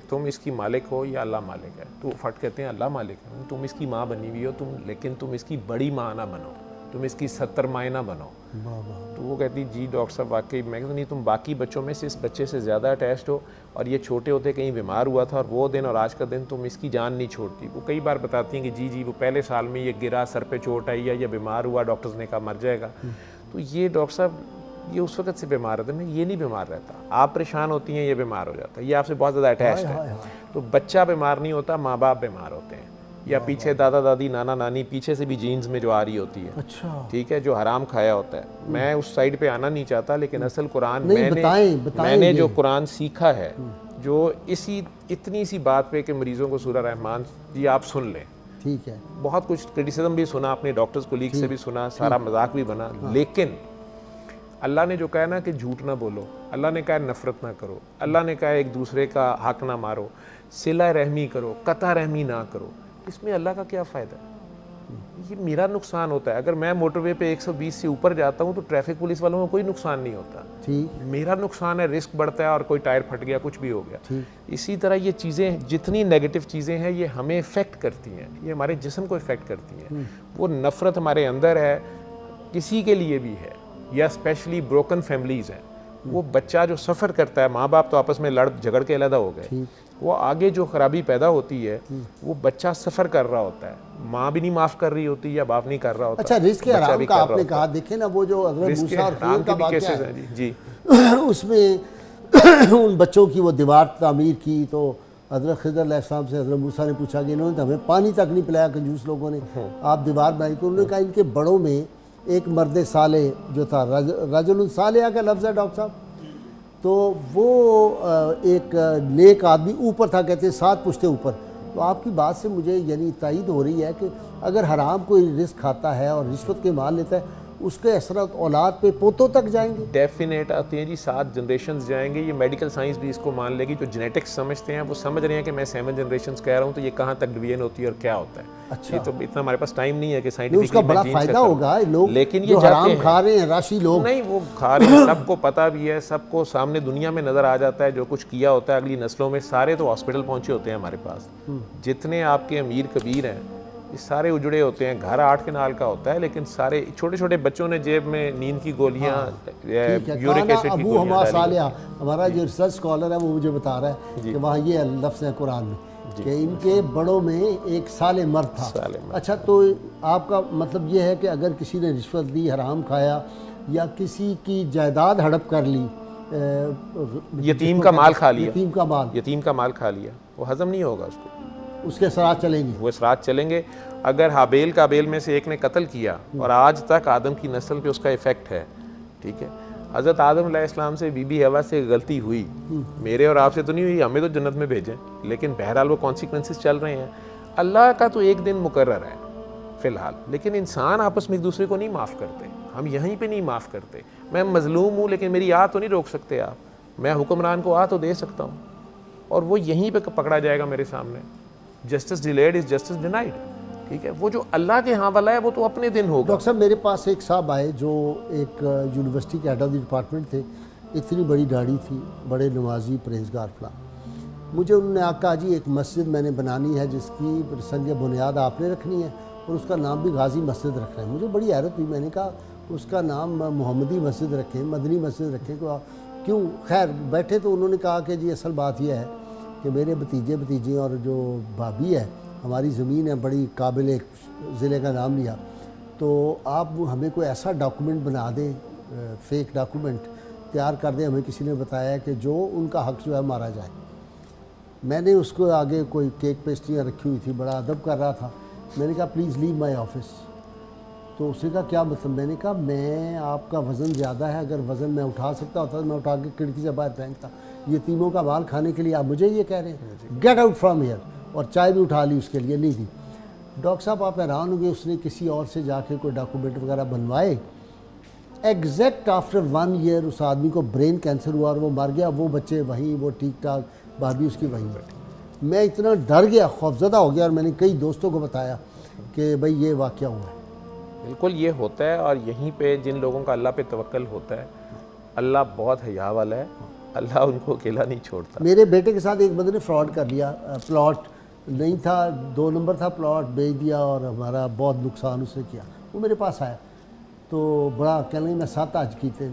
तुम इसकी मालिक हो या अल्लाह मालिक है। तो फट कहते हैं अल्लाह मालिक है, तुम इसकी माँ बनी हुई हो तुम, लेकिन तुम इसकी बड़ी माँ ना बनो, तुम इसकी 70 माएँ ना बनो। तो वो कहती जी डॉक्टर साहब वाकई। मैं कहता नहीं, तुम बाकी बच्चों में से इस बच्चे से ज़्यादा अटैच्ड हो, और ये छोटे होते कहीं बीमार हुआ था और वो दिन और आज का दिन तुम इसकी जान नहीं छोड़ती। वो कई बार बताती हैं कि जी वो पहले साल में ये गिरा, सर पे चोट आई, या ये बीमार हुआ, डॉक्टर्स ने कहा मर जाएगा। तो ये डॉक्टर साहब ये उस वक्त से बीमार रहता है, मैं ये नहीं बीमार रहता। आप परेशान होती हैं, ये बीमार हो जाता है, ये आपसे बहुत ज़्यादा अटैच्ड है। तो बच्चा बीमार नहीं होता, माँ बाप बीमार होते हैं, या पीछे दादा दादी नाना नानी पीछे से भी जीन्स में जो आ रही होती है। अच्छा। ठीक है, जो हराम खाया होता है। मैं उस साइड पे आना नहीं चाहता, लेकिन असल कुरान बताएं मैंने जो कुरान सीखा है, जो इतनी सी बात पे कि मरीजों को सूरह रहमान जी आप सुन लें। ठीक है। बहुत कुछ क्रिटिसिज्म भी सुना, अपने डॉक्टर्स कोलीग से भी सुना, सारा मजाक भी बना, लेकिन अल्लाह ने जो कहा ना कि झूठ ना बोलो, अल्लाह ने कहा नफरत ना करो, अल्लाह ने कहा एक दूसरे का हक ना मारो, सिला रहमी करो, कता रहमी ना करो, इसमें अल्लाह का क्या फ़ायदा है? ये मेरा नुकसान होता है। अगर मैं मोटरवे पे 120 से ऊपर जाता हूँ तो ट्रैफिक पुलिस वालों को कोई नुकसान नहीं होता। ठीक। मेरा नुकसान है, रिस्क बढ़ता है और कोई टायर फट गया, कुछ भी हो गया। इसी तरह ये चीज़ें, जितनी नेगेटिव चीज़ें हैं, ये हमें इफ़ेक्ट करती हैं, ये हमारे जिस्म को इफ़ेक्ट करती हैं। वो नफ़रत हमारे अंदर है, किसी के लिए भी है, या स्पेशली ब्रोकन फैमिलीज़ हैं। वो बच्चा जो सफ़र करता है, माँ बाप तो आपस में लड़ झगड़ के अलग हो गए, वो आगे जो खराबी पैदा होती है, वो बच्चा सफ़र कर रहा होता है, माँ भी नहीं माफ़ कर रही होती या बाप नहीं कर रहा होता। अच्छा, रिस्क हराम का आपने कहा, देखे ना वो जो हज़रत मूसा और खिज़र का वाक़या है जी, उसमें उन बच्चों की वो दीवार तामीर की, तो हज़रत खिज़र अलैहिस्सलाम से हज़रत मूसा ने पूछा कि इन्होंने तो हमें पानी तक नहीं पिलाया, कंजूस लोगों ने, आप दीवार बनाई। तो उन्होंने कहा इनके बड़ों में एक मर्द साले जो था, रजुल सालेह का लफ्ज़ है डॉक्टर साहब, तो वो एक नेक आदमी ऊपर था, कहते 7 पुश्ते ऊपर। तो आपकी बात से मुझे यानी तायीद हो रही है कि अगर हराम कोई रिस्क खाता है और रिश्वत के माल लेता है, उसके असरत औलाद पे पोतों तक जाएंगे। डेफिनेट आते हैं जी, 7 जनरेशन्स जाएंगे। ये मेडिकल साइंस भी इसको मान लेगी। जो जेनेटिक्स समझते हैं वो समझ रहे हैं कि मैं 7 जनरेशन्स कह रहा हूँ, तो ये कहाँ तक डिवीजन होती है और क्या होता है। अच्छा। ये तो इतना हमारे पास टाइम नहीं है कि साइंटिफिकली उसका बड़ा फ़ायदा होगा लोग, लेकिन ये जो हराम खा रहे हैं, राशि लोग नहीं वो खा रहे हैं, सबको पता भी है, सबको सामने दुनिया में नज़र आ जाता है जो कुछ किया होता है अगली नस्लों में। सारे तो हॉस्पिटल पहुँचे होते हैं हमारे पास, जितने आपके अमीर कबीर हैं, ये सारे उजड़े होते हैं। घर 8 कनाल का होता है, लेकिन सारे छोटे छोटे बच्चों ने जेब में नींद की गोलियां, यूरिक एसिड की गोलियां डाली। हमारा जो रिसर्च स्कॉलर है वो मुझे बता रहा है कि वहाँ ये लफ्ज़ है कुरान में कि इनके बड़ों में एक साले मर्द था। अच्छा, तो आपका मतलब ये है कि अगर किसी ने रिश्वत दी, हराम खाया, या किसी की जायदाद हड़प कर ली, यतीम का माल खा लिया, यतीम का माल खा लिया, वो हजम नहीं होगा उसको, उसके असरात चलेंगे, वो असरात चलेंगे। अगर हाबेल काबेल में से एक ने कत्ल किया और आज तक आदम की नस्ल पे उसका इफेक्ट है, ठीक है। हज़रत आदम अलैहिस्सलाम से बीबी हवा से गलती हुई, मेरे और आपसे तो नहीं हुई, हमें तो जन्नत में भेजें, लेकिन बहरहाल वो कॉन्सिक्वेंसेस चल रहे हैं। अल्लाह का तो एक दिन मुकर्रर है फ़िलहाल, लेकिन इंसान आपस में एक दूसरे को नहीं माफ़ करते। हम यहीं पे नहीं माफ़ करते। मैं मज़लूम हूँ, लेकिन मेरी आ तो नहीं रोक सकते आप। मैं हुक्मरान को आ तो दे सकता हूँ, और वो यहीं पे पकड़ा जाएगा मेरे सामने। Justice delayed is justice denied. ठीक है, वो जो अल्लाह के यहाँ वाला है वो तो अपने दिन होगा। डॉक्टर साहब मेरे पास एक साहब आए जो एक यूनिवर्सिटी के हेड ऑफ द डिपार्टमेंट थे, इतनी बड़ी दाढ़ी थी, बड़े नमाजी परहेजगार फला। मुझे उन्होंने कहा जी एक मस्जिद मैंने बनानी है जिसकी संग बुनियाद आपने रखनी है और उसका नाम भी गाजी मस्जिद रखना है। मुझे बड़ी हैरत हुई, मैंने कहा उसका नाम मोहम्मदी मस्जिद रखें, मदनी मस्जिद रखें, क्यों? खैर बैठे तो उन्होंने कहा कि जी असल बात यह है कि मेरे भतीजे और जो भाभी है हमारी ज़मीन है बड़ी काबिल, एक ज़िले का नाम लिया, तो आप हमें कोई ऐसा डॉक्यूमेंट बना दें, फेक डॉक्यूमेंट तैयार कर दें। हमें किसी ने बताया कि जो उनका हक़ जो है मारा जाए। मैंने उसको आगे कोई केक पेस्ट्रियाँ रखी हुई थी, बड़ा अदब कर रहा था। मैंने कहा प्लीज़ लीव माई ऑफिस। तो उसने कहा क्या मतलब? मैंने कहा मैं आपका वज़न ज़्यादा है, अगर वज़न मैं उठा सकता होता तो मैं उठा के खिड़की से बाहर फेंकता। यतीमों का माल खाने के लिए आप मुझे ये कह रहे हैं? Get out from here. और चाय भी उठा ली उसके लिए, नहीं दी। डॉक्टर साहब आप हैरान होंगे, उसने किसी और से जाके कोई डॉक्यूमेंट वगैरह बनवाए। एग्जैक्ट आफ्टर 1 ईयर उस आदमी को ब्रेन कैंसर हुआ और वो मर गया। वो बच्चे वहीं, वो ठीक ठाक, भाभी उसकी वहीं बैठी। मैं इतना डर गया, खौफजदा हो गया और मैंने कई दोस्तों को बताया कि भाई ये वाक़या हुआ है। बिल्कुल ये होता है, और यहीं पे जिन लोगों का अल्लाह पे तवक्कल होता है, अल्लाह बहुत हया वाला है, अल्लाह उनको अकेला नहीं छोड़ता। मेरे बेटे के साथ एक बंदे ने फ्रॉड कर लिया। प्लॉट नहीं था, 2 नंबर था, प्लॉट बेच दिया और हमारा बहुत नुकसान उसने किया। वो मेरे पास आया तो बड़ा कहने लगे मैं 7 हज कीते।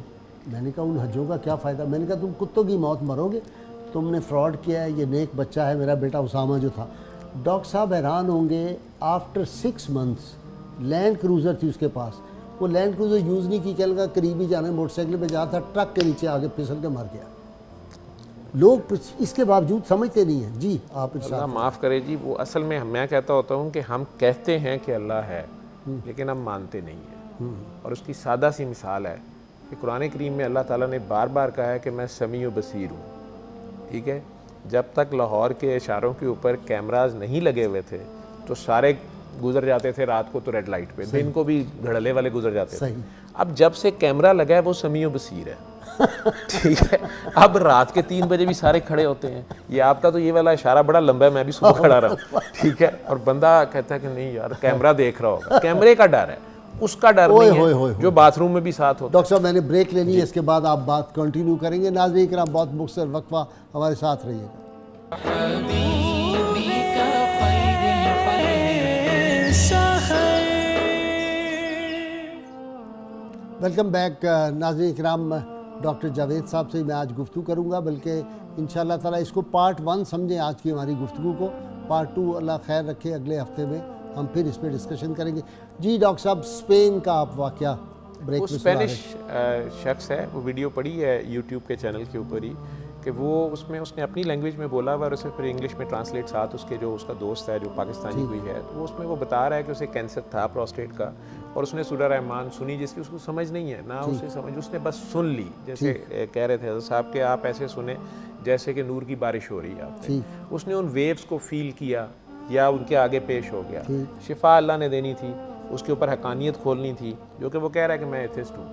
मैंने कहा उन हजों का क्या फ़ायदा? मैंने कहा तुम कुत्तों की मौत मरोगे, तुमने फ्रॉड किया है। ये नेक बच्चा है मेरा बेटा उसामा जो था। डॉक्टर साहब हैरान होंगे, आफ्टर 6 मंथ्स लैंड क्रूज़र थी उसके पास, वो लैंड क्रूज़र यूज़ नहीं की, क्या लगा करीबी जाने मोटरसाइकिल पे जा था, ट्रक के नीचे आगे फिसल के मर गया। लोग इसके बावजूद समझते नहीं हैं। जी आप अल्लाह माफ़ करे जी, वो असल में मैं कहता होता हूँ कि हम कहते हैं कि अल्लाह है लेकिन हम मानते नहीं हैं। और उसकी सादा सी मिसाल है कि कुरान करीम में अल्लाह ताला ने बार बार कहा है कि मैं समी व बसीर हूँ। ठीक है, जब तक लाहौर के इशारों के ऊपर कैमराज नहीं लगे हुए थे तो सारे गुजर जाते थे रात को तो रेड लाइट पे, दिन को भी घड़ले वाले गुजर जाते थे। अब जब से कैमरा लगा है वो समी व बसीर है। ठीक है, अब रात के 3 बजे भी सारे खड़े होते हैं। ये आपका तो ये वाला इशारा बड़ा लंबा है, मैं भी सुबह खड़ा रहा हूँ। ठीक है, और बंदा कहता है कि नहीं यार कैमरा देख रहा होगा। कैमरे का डर है, उसका डर नहीं है जो बाथरूम में भी साथ होता है। डॉक्टर साहब मैंने ब्रेक लेनी है, इसके बाद आप बात कंटिन्यू करेंगे। नाज़रीन किराम बहुत मुख्तसर वक्फा हमारे साथ रहिएगा। वेलकम बैक नाज़रीन किराम। डॉक्टर जावेद साहब से मैं आज गुफ्तगू करूँगा, बल्कि इंशाअल्लाह ताला इसको पार्ट 1 समझें आज की हमारी गुफ्तगू को। पार्ट 2 अल्लाह खैर रखे अगले हफ्ते में हम फिर इस पर डिस्कशन करेंगे। जी डॉक्टर साहब, स्पेन का आप वाक़या ब्रेक में स्पेनिश शख्स है, वो वीडियो पड़ी है यूट्यूब के चैनल के ऊपर ही कि वो उसमें उसने अपनी लैंग्वेज में बोला हुआ और उसे फिर इंग्लिश में ट्रांसलेट साथ उसके जो उसका दोस्त है जो पाकिस्तानी कोई है, तो उसमें वो बता रहा है कि उसे कैंसर था प्रोस्टेट का, और उसने सूरह रहमान सुनी जिसकी उसको समझ नहीं है ना, उसे समझ, उसने बस सुन ली। जैसे कह रहे थे हज़रत साहब कि आप ऐसे सुने जैसे कि नूर की बारिश हो रही है आपने। उसने उन वेव्स को फील किया या उनके आगे पेश हो गया। शिफा अल्लाह ने देनी थी, उसके ऊपर हकानियत खोलनी थी, जो कि वो कह रहा है कि मैं एथिस्ट हूँ।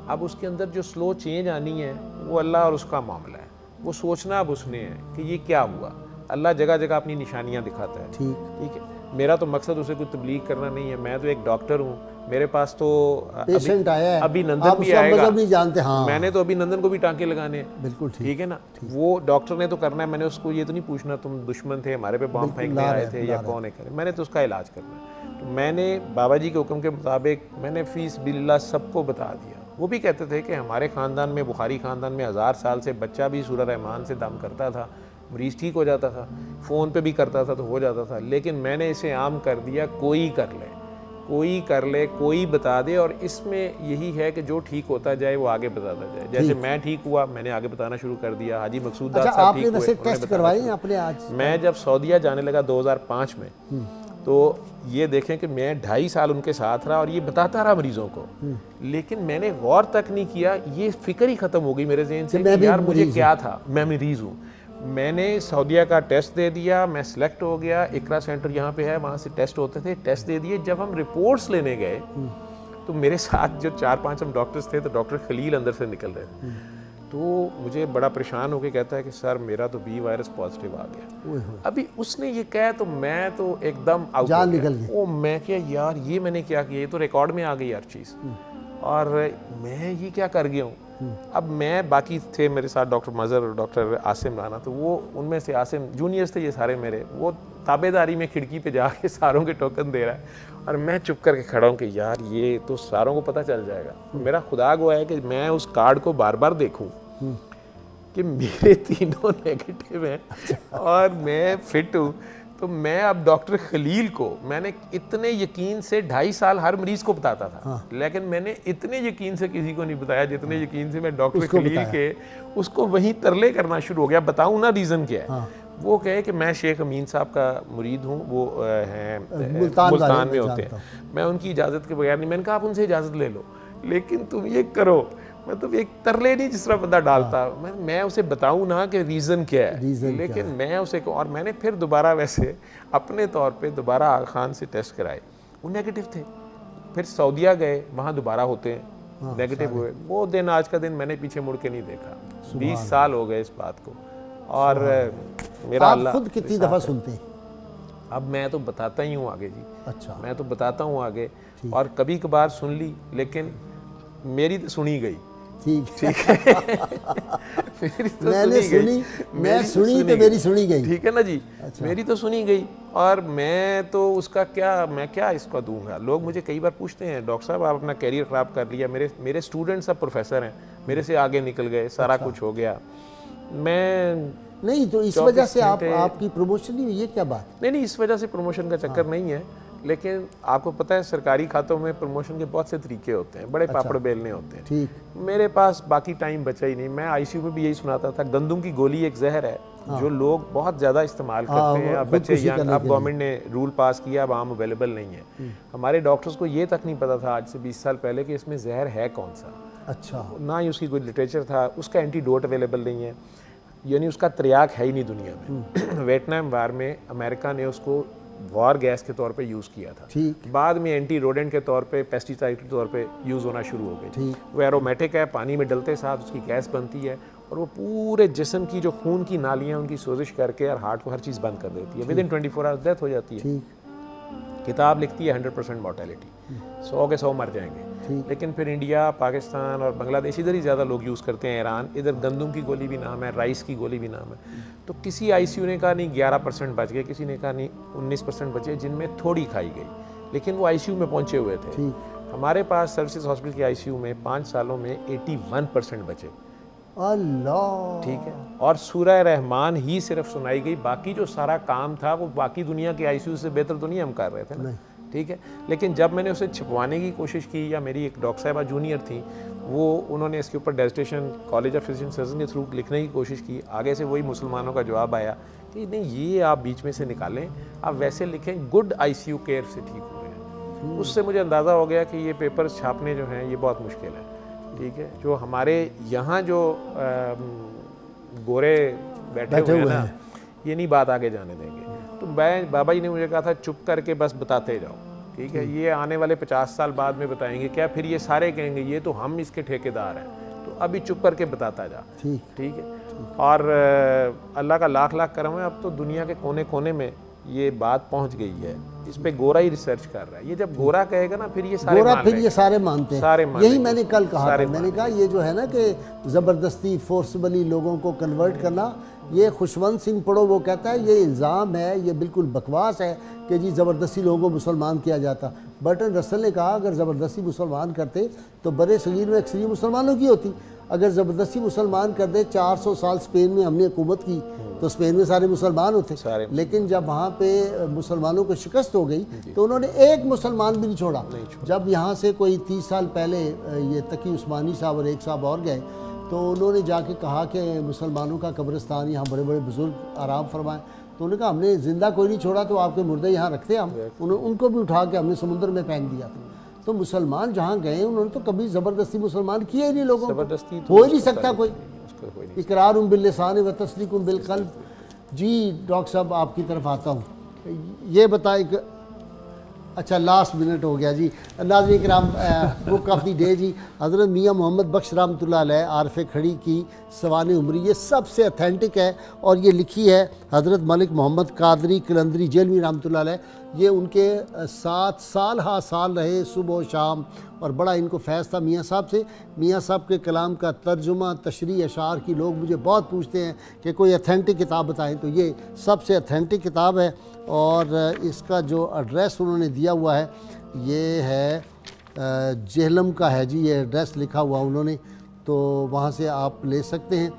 अब उसके अंदर जो स्लो चेंज आनी है वो अल्लाह और उसका मामला है। वो सोचना अब उसने है कि ये क्या हुआ। अल्लाह जगह जगह अपनी निशानियाँ दिखाता है। ठीक है, मेरा तो मकसद उसे कोई तबलीग करना नहीं है। मैं तो एक डॉक्टर हूँ, मेरे पास तो पेशेंट आया है, अभी नंदन भी आएगा, नहीं जानते। हाँ, मैंने तो अभी नंदन को भी टांके लगाने हैं। बिल्कुल ठीक है ना, वो डॉक्टर ने तो करना है। मैंने उसको ये तो नहीं पूछना तुम दुश्मन थे हमारे पे बॉम्ब फेंकने आए थे या कौन है करे, मैंने तो उसका इलाज करना है। तो मैंने बाबा जी के हुक्म के मुताबिक मैंने फीस बिल्ला सबको बता दिया। वो भी कहते थे कि हमारे ख़ानदान में, बुखारी ख़ानदान में 1000 साल से बच्चा भी सूरह रहमान से दम करता था, मरीज़ ठीक हो जाता था, फ़ोन पे भी करता था तो हो जाता था। लेकिन मैंने इसे आम कर दिया, कोई कर ले, कोई कर ले, कोई बता दे। और इसमें यही है कि जो ठीक होता जाए वो आगे बताता जाए। जैसे मैं ठीक हुआ, मैंने आगे बताना शुरू कर दिया। हाजी मकसूद साहब ठीक हुए, टेस्ट करवाए आपने आज? मैं जब सऊदीया जाने लगा 2005 में, तो ये देखें कि मैं 2.5 साल उनके साथ रहा और ये बताता रहा मरीजों को, लेकिन मैंने गौर तक नहीं किया। ये फिक्र ही ख़त्म हो गई मेरे ज़हन से कि यार मुझे क्या था, मैं मरीज़ हूँ। मैंने सऊदीया का टेस्ट दे दिया, मैं सिलेक्ट हो गया। इकरा सेंटर यहाँ पे है, वहाँ से टेस्ट होते थे, टेस्ट दे दिए। जब हम रिपोर्ट्स लेने गए तो मेरे साथ जो 4-5 हम डॉक्टर्स थे, तो डॉक्टर खलील अंदर से निकल रहे थे। तो मुझे बड़ा परेशान होकर कहता है कि सर मेरा तो बी वायरस पॉजिटिव आ गया। अभी उसने ये कहा तो मैं तो एकदम आउट जान निकल गई। ओ मैं क्या यार ये मैंने क्या किया, ये तो रिकॉर्ड में आ गई हर चीज़, और मैं ये क्या कर गया हूँ। अब मैं बाकी थे मेरे साथ डॉक्टर मज़हर और डॉक्टर आसिम राना, तो वो उनमें से आसिम जूनियर्स थे ये सारे मेरे, वो ताबेदारी में खिड़की पे जाके सारों के टोकन दे रहा है और मैं चुप करके खड़ा हूँ कि यार ये तो सारों को पता चल जाएगा। मेरा खुदा गवाह है कि मैं उस कार्ड को बार बार देखूँ कि मेरे तीनों नेगेटिव हैं और मैं फिट हूँ। तो मैं अब डॉक्टर खलील को मैंने इतने यकीन से 2.5 साल हर मरीज को बताता था, लेकिन मैंने इतने यकीन से किसी को नहीं बताया जितने यकीन से मैं डॉक्टर खलील के उसको वहीं तरले करना शुरू हो गया। बताऊँ ना रीज़न क्या है। वो कहे कि मैं शेख अमीन साहब का मुरीद हूँ, वो हैं मुल्तान में होते हैं, मैं उनकी इजाज़त के बगैर नहीं। मैंने कहा आप उनसे इजाज़त ले लो, लेकिन तुम ये करो, मतलब एक तरले नहीं जिस तरह बंदा डालता। मैं उसे बताऊं ना कि रीज़न क्या है, लेकिन मैं उसे और मैंने फिर दोबारा वैसे अपने तौर पे दोबारा आगा खान से टेस्ट कराए, वो नेगेटिव थे। फिर सऊदीया गए, वहाँ दोबारा होते हैं, नेगेटिव हुए। वो दिन आज का दिन मैंने पीछे मुड़ के नहीं देखा। 20 साल हो गए इस बात को। और मेरा आप खुद कितनी दफ़ा सुनते हैं? अब मैं तो बताता ही हूँ आगे जी। अच्छा, मैं तो बताता हूँ आगे, और कभी कभार सुन ली, लेकिन मेरी तो सुनी गई। ठीक है तो मैंने सुनी, मैं सुनी तो मेरी सुनी गई। ठीक है ना जी। अच्छा। मेरी तो सुनी गई, और मैं तो उसका क्या, मैं क्या इसको दूंगा। लोग मुझे कई बार पूछते हैं डॉक्टर साहब आप अपना कैरियर ख़राब कर लिया। मेरे स्टूडेंट्स सब प्रोफेसर हैं, मेरे से आगे निकल गए, सारा कुछ हो गया। मैं नहीं तो इस वजह से आपकी प्रमोशन नहीं हुई, ये क्या बात? नहीं, इस वजह से प्रमोशन का चक्कर नहीं है, लेकिन आपको पता है सरकारी खातों में प्रमोशन के बहुत से तरीके होते हैं, बड़े पापड़ बेलने होते हैं। ठीक। मेरे पास बाकी टाइम बचा ही नहीं। मैं आईसीयू में भी यही सुनाता था, गंदम की गोली एक जहर है जो लोग बहुत ज़्यादा इस्तेमाल करते हैं। अब बच्चे यंग, अब गवर्नमेंट ने रूल पास किया, अब आम अवेलेबल नहीं है। हमारे डॉक्टर्स को ये तक नहीं पता था आज से 20 साल पहले कि इसमें जहर है कौन सा। अच्छा। ना ही उसकी कोई लिटरेचर था, उसका एंटीडोट अवेलेबल नहीं है, यानी उसका त्रियाक है ही नहीं दुनिया में। वियतनाम वार में अमेरिका ने उसको वॉर गैस के तौर पे यूज़ किया था। ठीक। बाद में एंटी रोडेंट के तौर पे, पेस्टिसाइड के तौर पे यूज़ होना शुरू हो गई। वो एरोमेटिक है, पानी में डलते साथ उसकी गैस बनती है, और वो पूरे जिस्म की जो खून की नालियाँ उनकी सोजिश करके और हार्ट को हर चीज़ बंद कर देती है। विदिन 24 आवर्स डेथ हो जाती है। किताब लिखती है 100% मॉर्टेलिटी, 100 के 100 मर जाएंगे। लेकिन फिर इंडिया, पाकिस्तान और बांग्लादेश इधर ही ज़्यादा लोग यूज़ करते हैं, ईरान, इधर गंदम की गोली भी नाम है, राइस की गोली भी नाम है। तो किसी आईसीयू ने कहा नहीं 11% बच गए, किसी ने कहा नहीं 19% बचे, जिनमें थोड़ी खाई गई, लेकिन वो आईसीयू में पहुंचे हुए थे। हमारे पास सर्विसेज हॉस्पिटल के आईसीयू में 5 सालों में 81% बचे। अल्लाह। ठीक है। और सूरह रहमान ही सिर्फ सुनाई गई, बाकी जो सारा काम था वो बाकी दुनिया के आईसीयू से बेहतर तो नहीं हम कर रहे थे ना। ठीक है। लेकिन जब मैंने उसे छिपवाने की कोशिश की, या मेरी एक डॉक्टर साहिबा जूनियर थी, वो उन्होंने इसके ऊपर डेजिटेशन कॉलेज ऑफ फिजिशियन सर्जन के थ्रू लिखने की कोशिश की, आगे से वही मुसलमानों का जवाब आया कि नहीं ये आप बीच में से निकालें, आप वैसे लिखें गुड आईसीयू केयर से ठीक हुए हैं। उससे मुझे अंदाज़ा हो गया कि ये पेपर्स छापने जो हैं ये बहुत मुश्किल है। ठीक है। जो हमारे यहाँ जो गोरे बैठे हुए हैं ना, ये नहीं बात आगे जाने देंगे। तो मैं, बाबा जी ने मुझे कहा था चुप करके बस बताते जाओ। ठीक है। ये आने वाले 50 साल बाद में बताएंगे क्या, फिर ये सारे कहेंगे ये तो हम इसके ठेकेदार हैं, तो अभी चुप करके बताता जा। ठीक है। और अल्लाह का लाख लाख करम है, अब तो दुनिया के कोने कोने में ये बात पहुंच गई है। इस पे गोरा ही रिसर्च कर रहा है। ये जब गोरा कहेगा ना फिर ये सारे गोरा, फिर ये सारे मानते हैं। यही मैंने कल कहा था, मैंने कहा ये जो है ना कि ज़बरदस्ती फोर्सबली लोगों को कन्वर्ट करना, ये खुशवंत सिंह पढ़ो, वो कहता है ये इल्ज़ाम है, ये बिल्कुल बकवास है कि जी ज़बरदस्ती लोगों को मुसलमान किया जाता। बर्टन रसल ने कहा अगर ज़बरदस्ती मुसलमान करते तो बड़े सगीर में अक्सरी मुसलमानों की होती। अगर ज़बरदस्ती मुसलमान कर दे, 400 साल स्पेन में हमने हुकूमत की तो स्पेन में सारे मुसलमान होते, लेकिन जब वहाँ पे मुसलमानों को शिकस्त हो गई तो उन्होंने एक मुसलमान भी नहीं छोड़ा। जब यहाँ से कोई 30 साल पहले ये तकी उस्मानी साहब और एक साहब और गए तो उन्होंने जाके कहा कि मुसलमानों का कब्रिस्तान, यहाँ बड़े बड़े बुजुर्ग आराम फरमाएं, तो उन्होंने कहा हमने ज़िंदा कोई नहीं छोड़ा, तो आपके मुर्दे यहाँ रखते हम। उनको भी उठा के हमने समुद्र में फेंक दिया था। तो मुसलमान जहाँ गए उन्होंने तो कभी ज़बरदस्ती मुसलमान किया ही नहीं लोगों को, हो ही नहीं सकता कोई। इकरार बिल्लिसान व तस्दीक बिलक़ल्ब। जी डॉक्टर साहब आपकी तरफ आता हूँ, ये बताएं अच्छा लास्ट मिनट हो गया जी। नाज़रीन किराम, बुक ऑफ द डे जी, हज़रत मियाँ मोहम्मद बख्श रहमतुल्लाह अलैह आरफ खड़ी की सवाने उमरी, ये सबसे अथेंटिक है और ये लिखी है हज़रत मलिक मोहम्मद कादरी कलंदरी जेलवी रहमतुल्लाह अलैह। ये उनके साथ साल हा साल रहे सुबह शाम, और बड़ा इनको फैज़ था मियाँ साहब से। मियाँ साहब के कलाम का तर्जुमा तशरीह अशार की लोग मुझे बहुत पूछते हैं कि कोई अथेंटिक किताब बताएं, तो ये सबसे अथेंटिक किताब है। और इसका जो एड्रेस उन्होंने दिया हुआ है ये है जेहलम का है जी, ये एड्रेस लिखा हुआ उन्होंने, तो वहाँ से आप ले सकते हैं।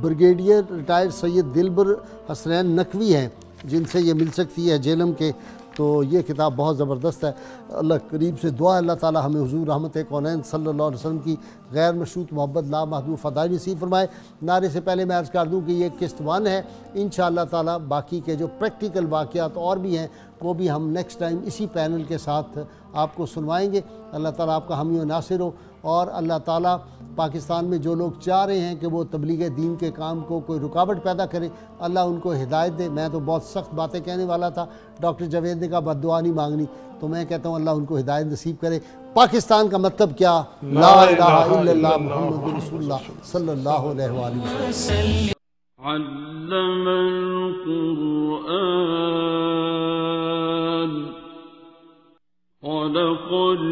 ब्रिगेडियर रिटायर्ड सैयद दिलबर हसनैन नकवी हैं जिनसे ये मिल सकती है जेहलम के। तो ये किताब बहुत ज़बरदस्त है। अल्लाह करीब से दुआ अल्लाह ताला हमें हुजूर रहमत कौनैन सल्लल्लाहु अलैहि वसल्लम की गैर मशरूत मोहब्बत ला महदूद फ़दाई नसीब फरमाए। नारे से पहले मैं अर्ज़ कर दूँ कि ये किस्त 1 है। इंशाअल्लाह ताला बाकी के जो प्रैक्टिकल वाक़यात और भी हैं वो भी हम नेक्स्ट टाइम इसी पैनल के साथ आपको सुनवाएंगे। अल्लाह ताला आपका हामी व नासिर हो, और अल्लाह ताला पाकिस्तान में जो लोग चाह रहे हैं कि वो तबलीग दीन के काम को कोई रुकावट पैदा करे, अल्लाह उनको हिदायत दे। मैं तो बहुत सख्त बातें कहने वाला था, डॉक्टर जावेद ने कहा बद्दुआ नहीं मांगनी, तो मैं कहता हूँ अल्लाह उनको हिदायत नसीब करे। पाकिस्तान का मतलब क्या? ला इलाहा इल्लल्लाह मुहम्मदुर रसूलुल्लाह सल्लल्लाहु अलैहि वसल्लम। खलक़ल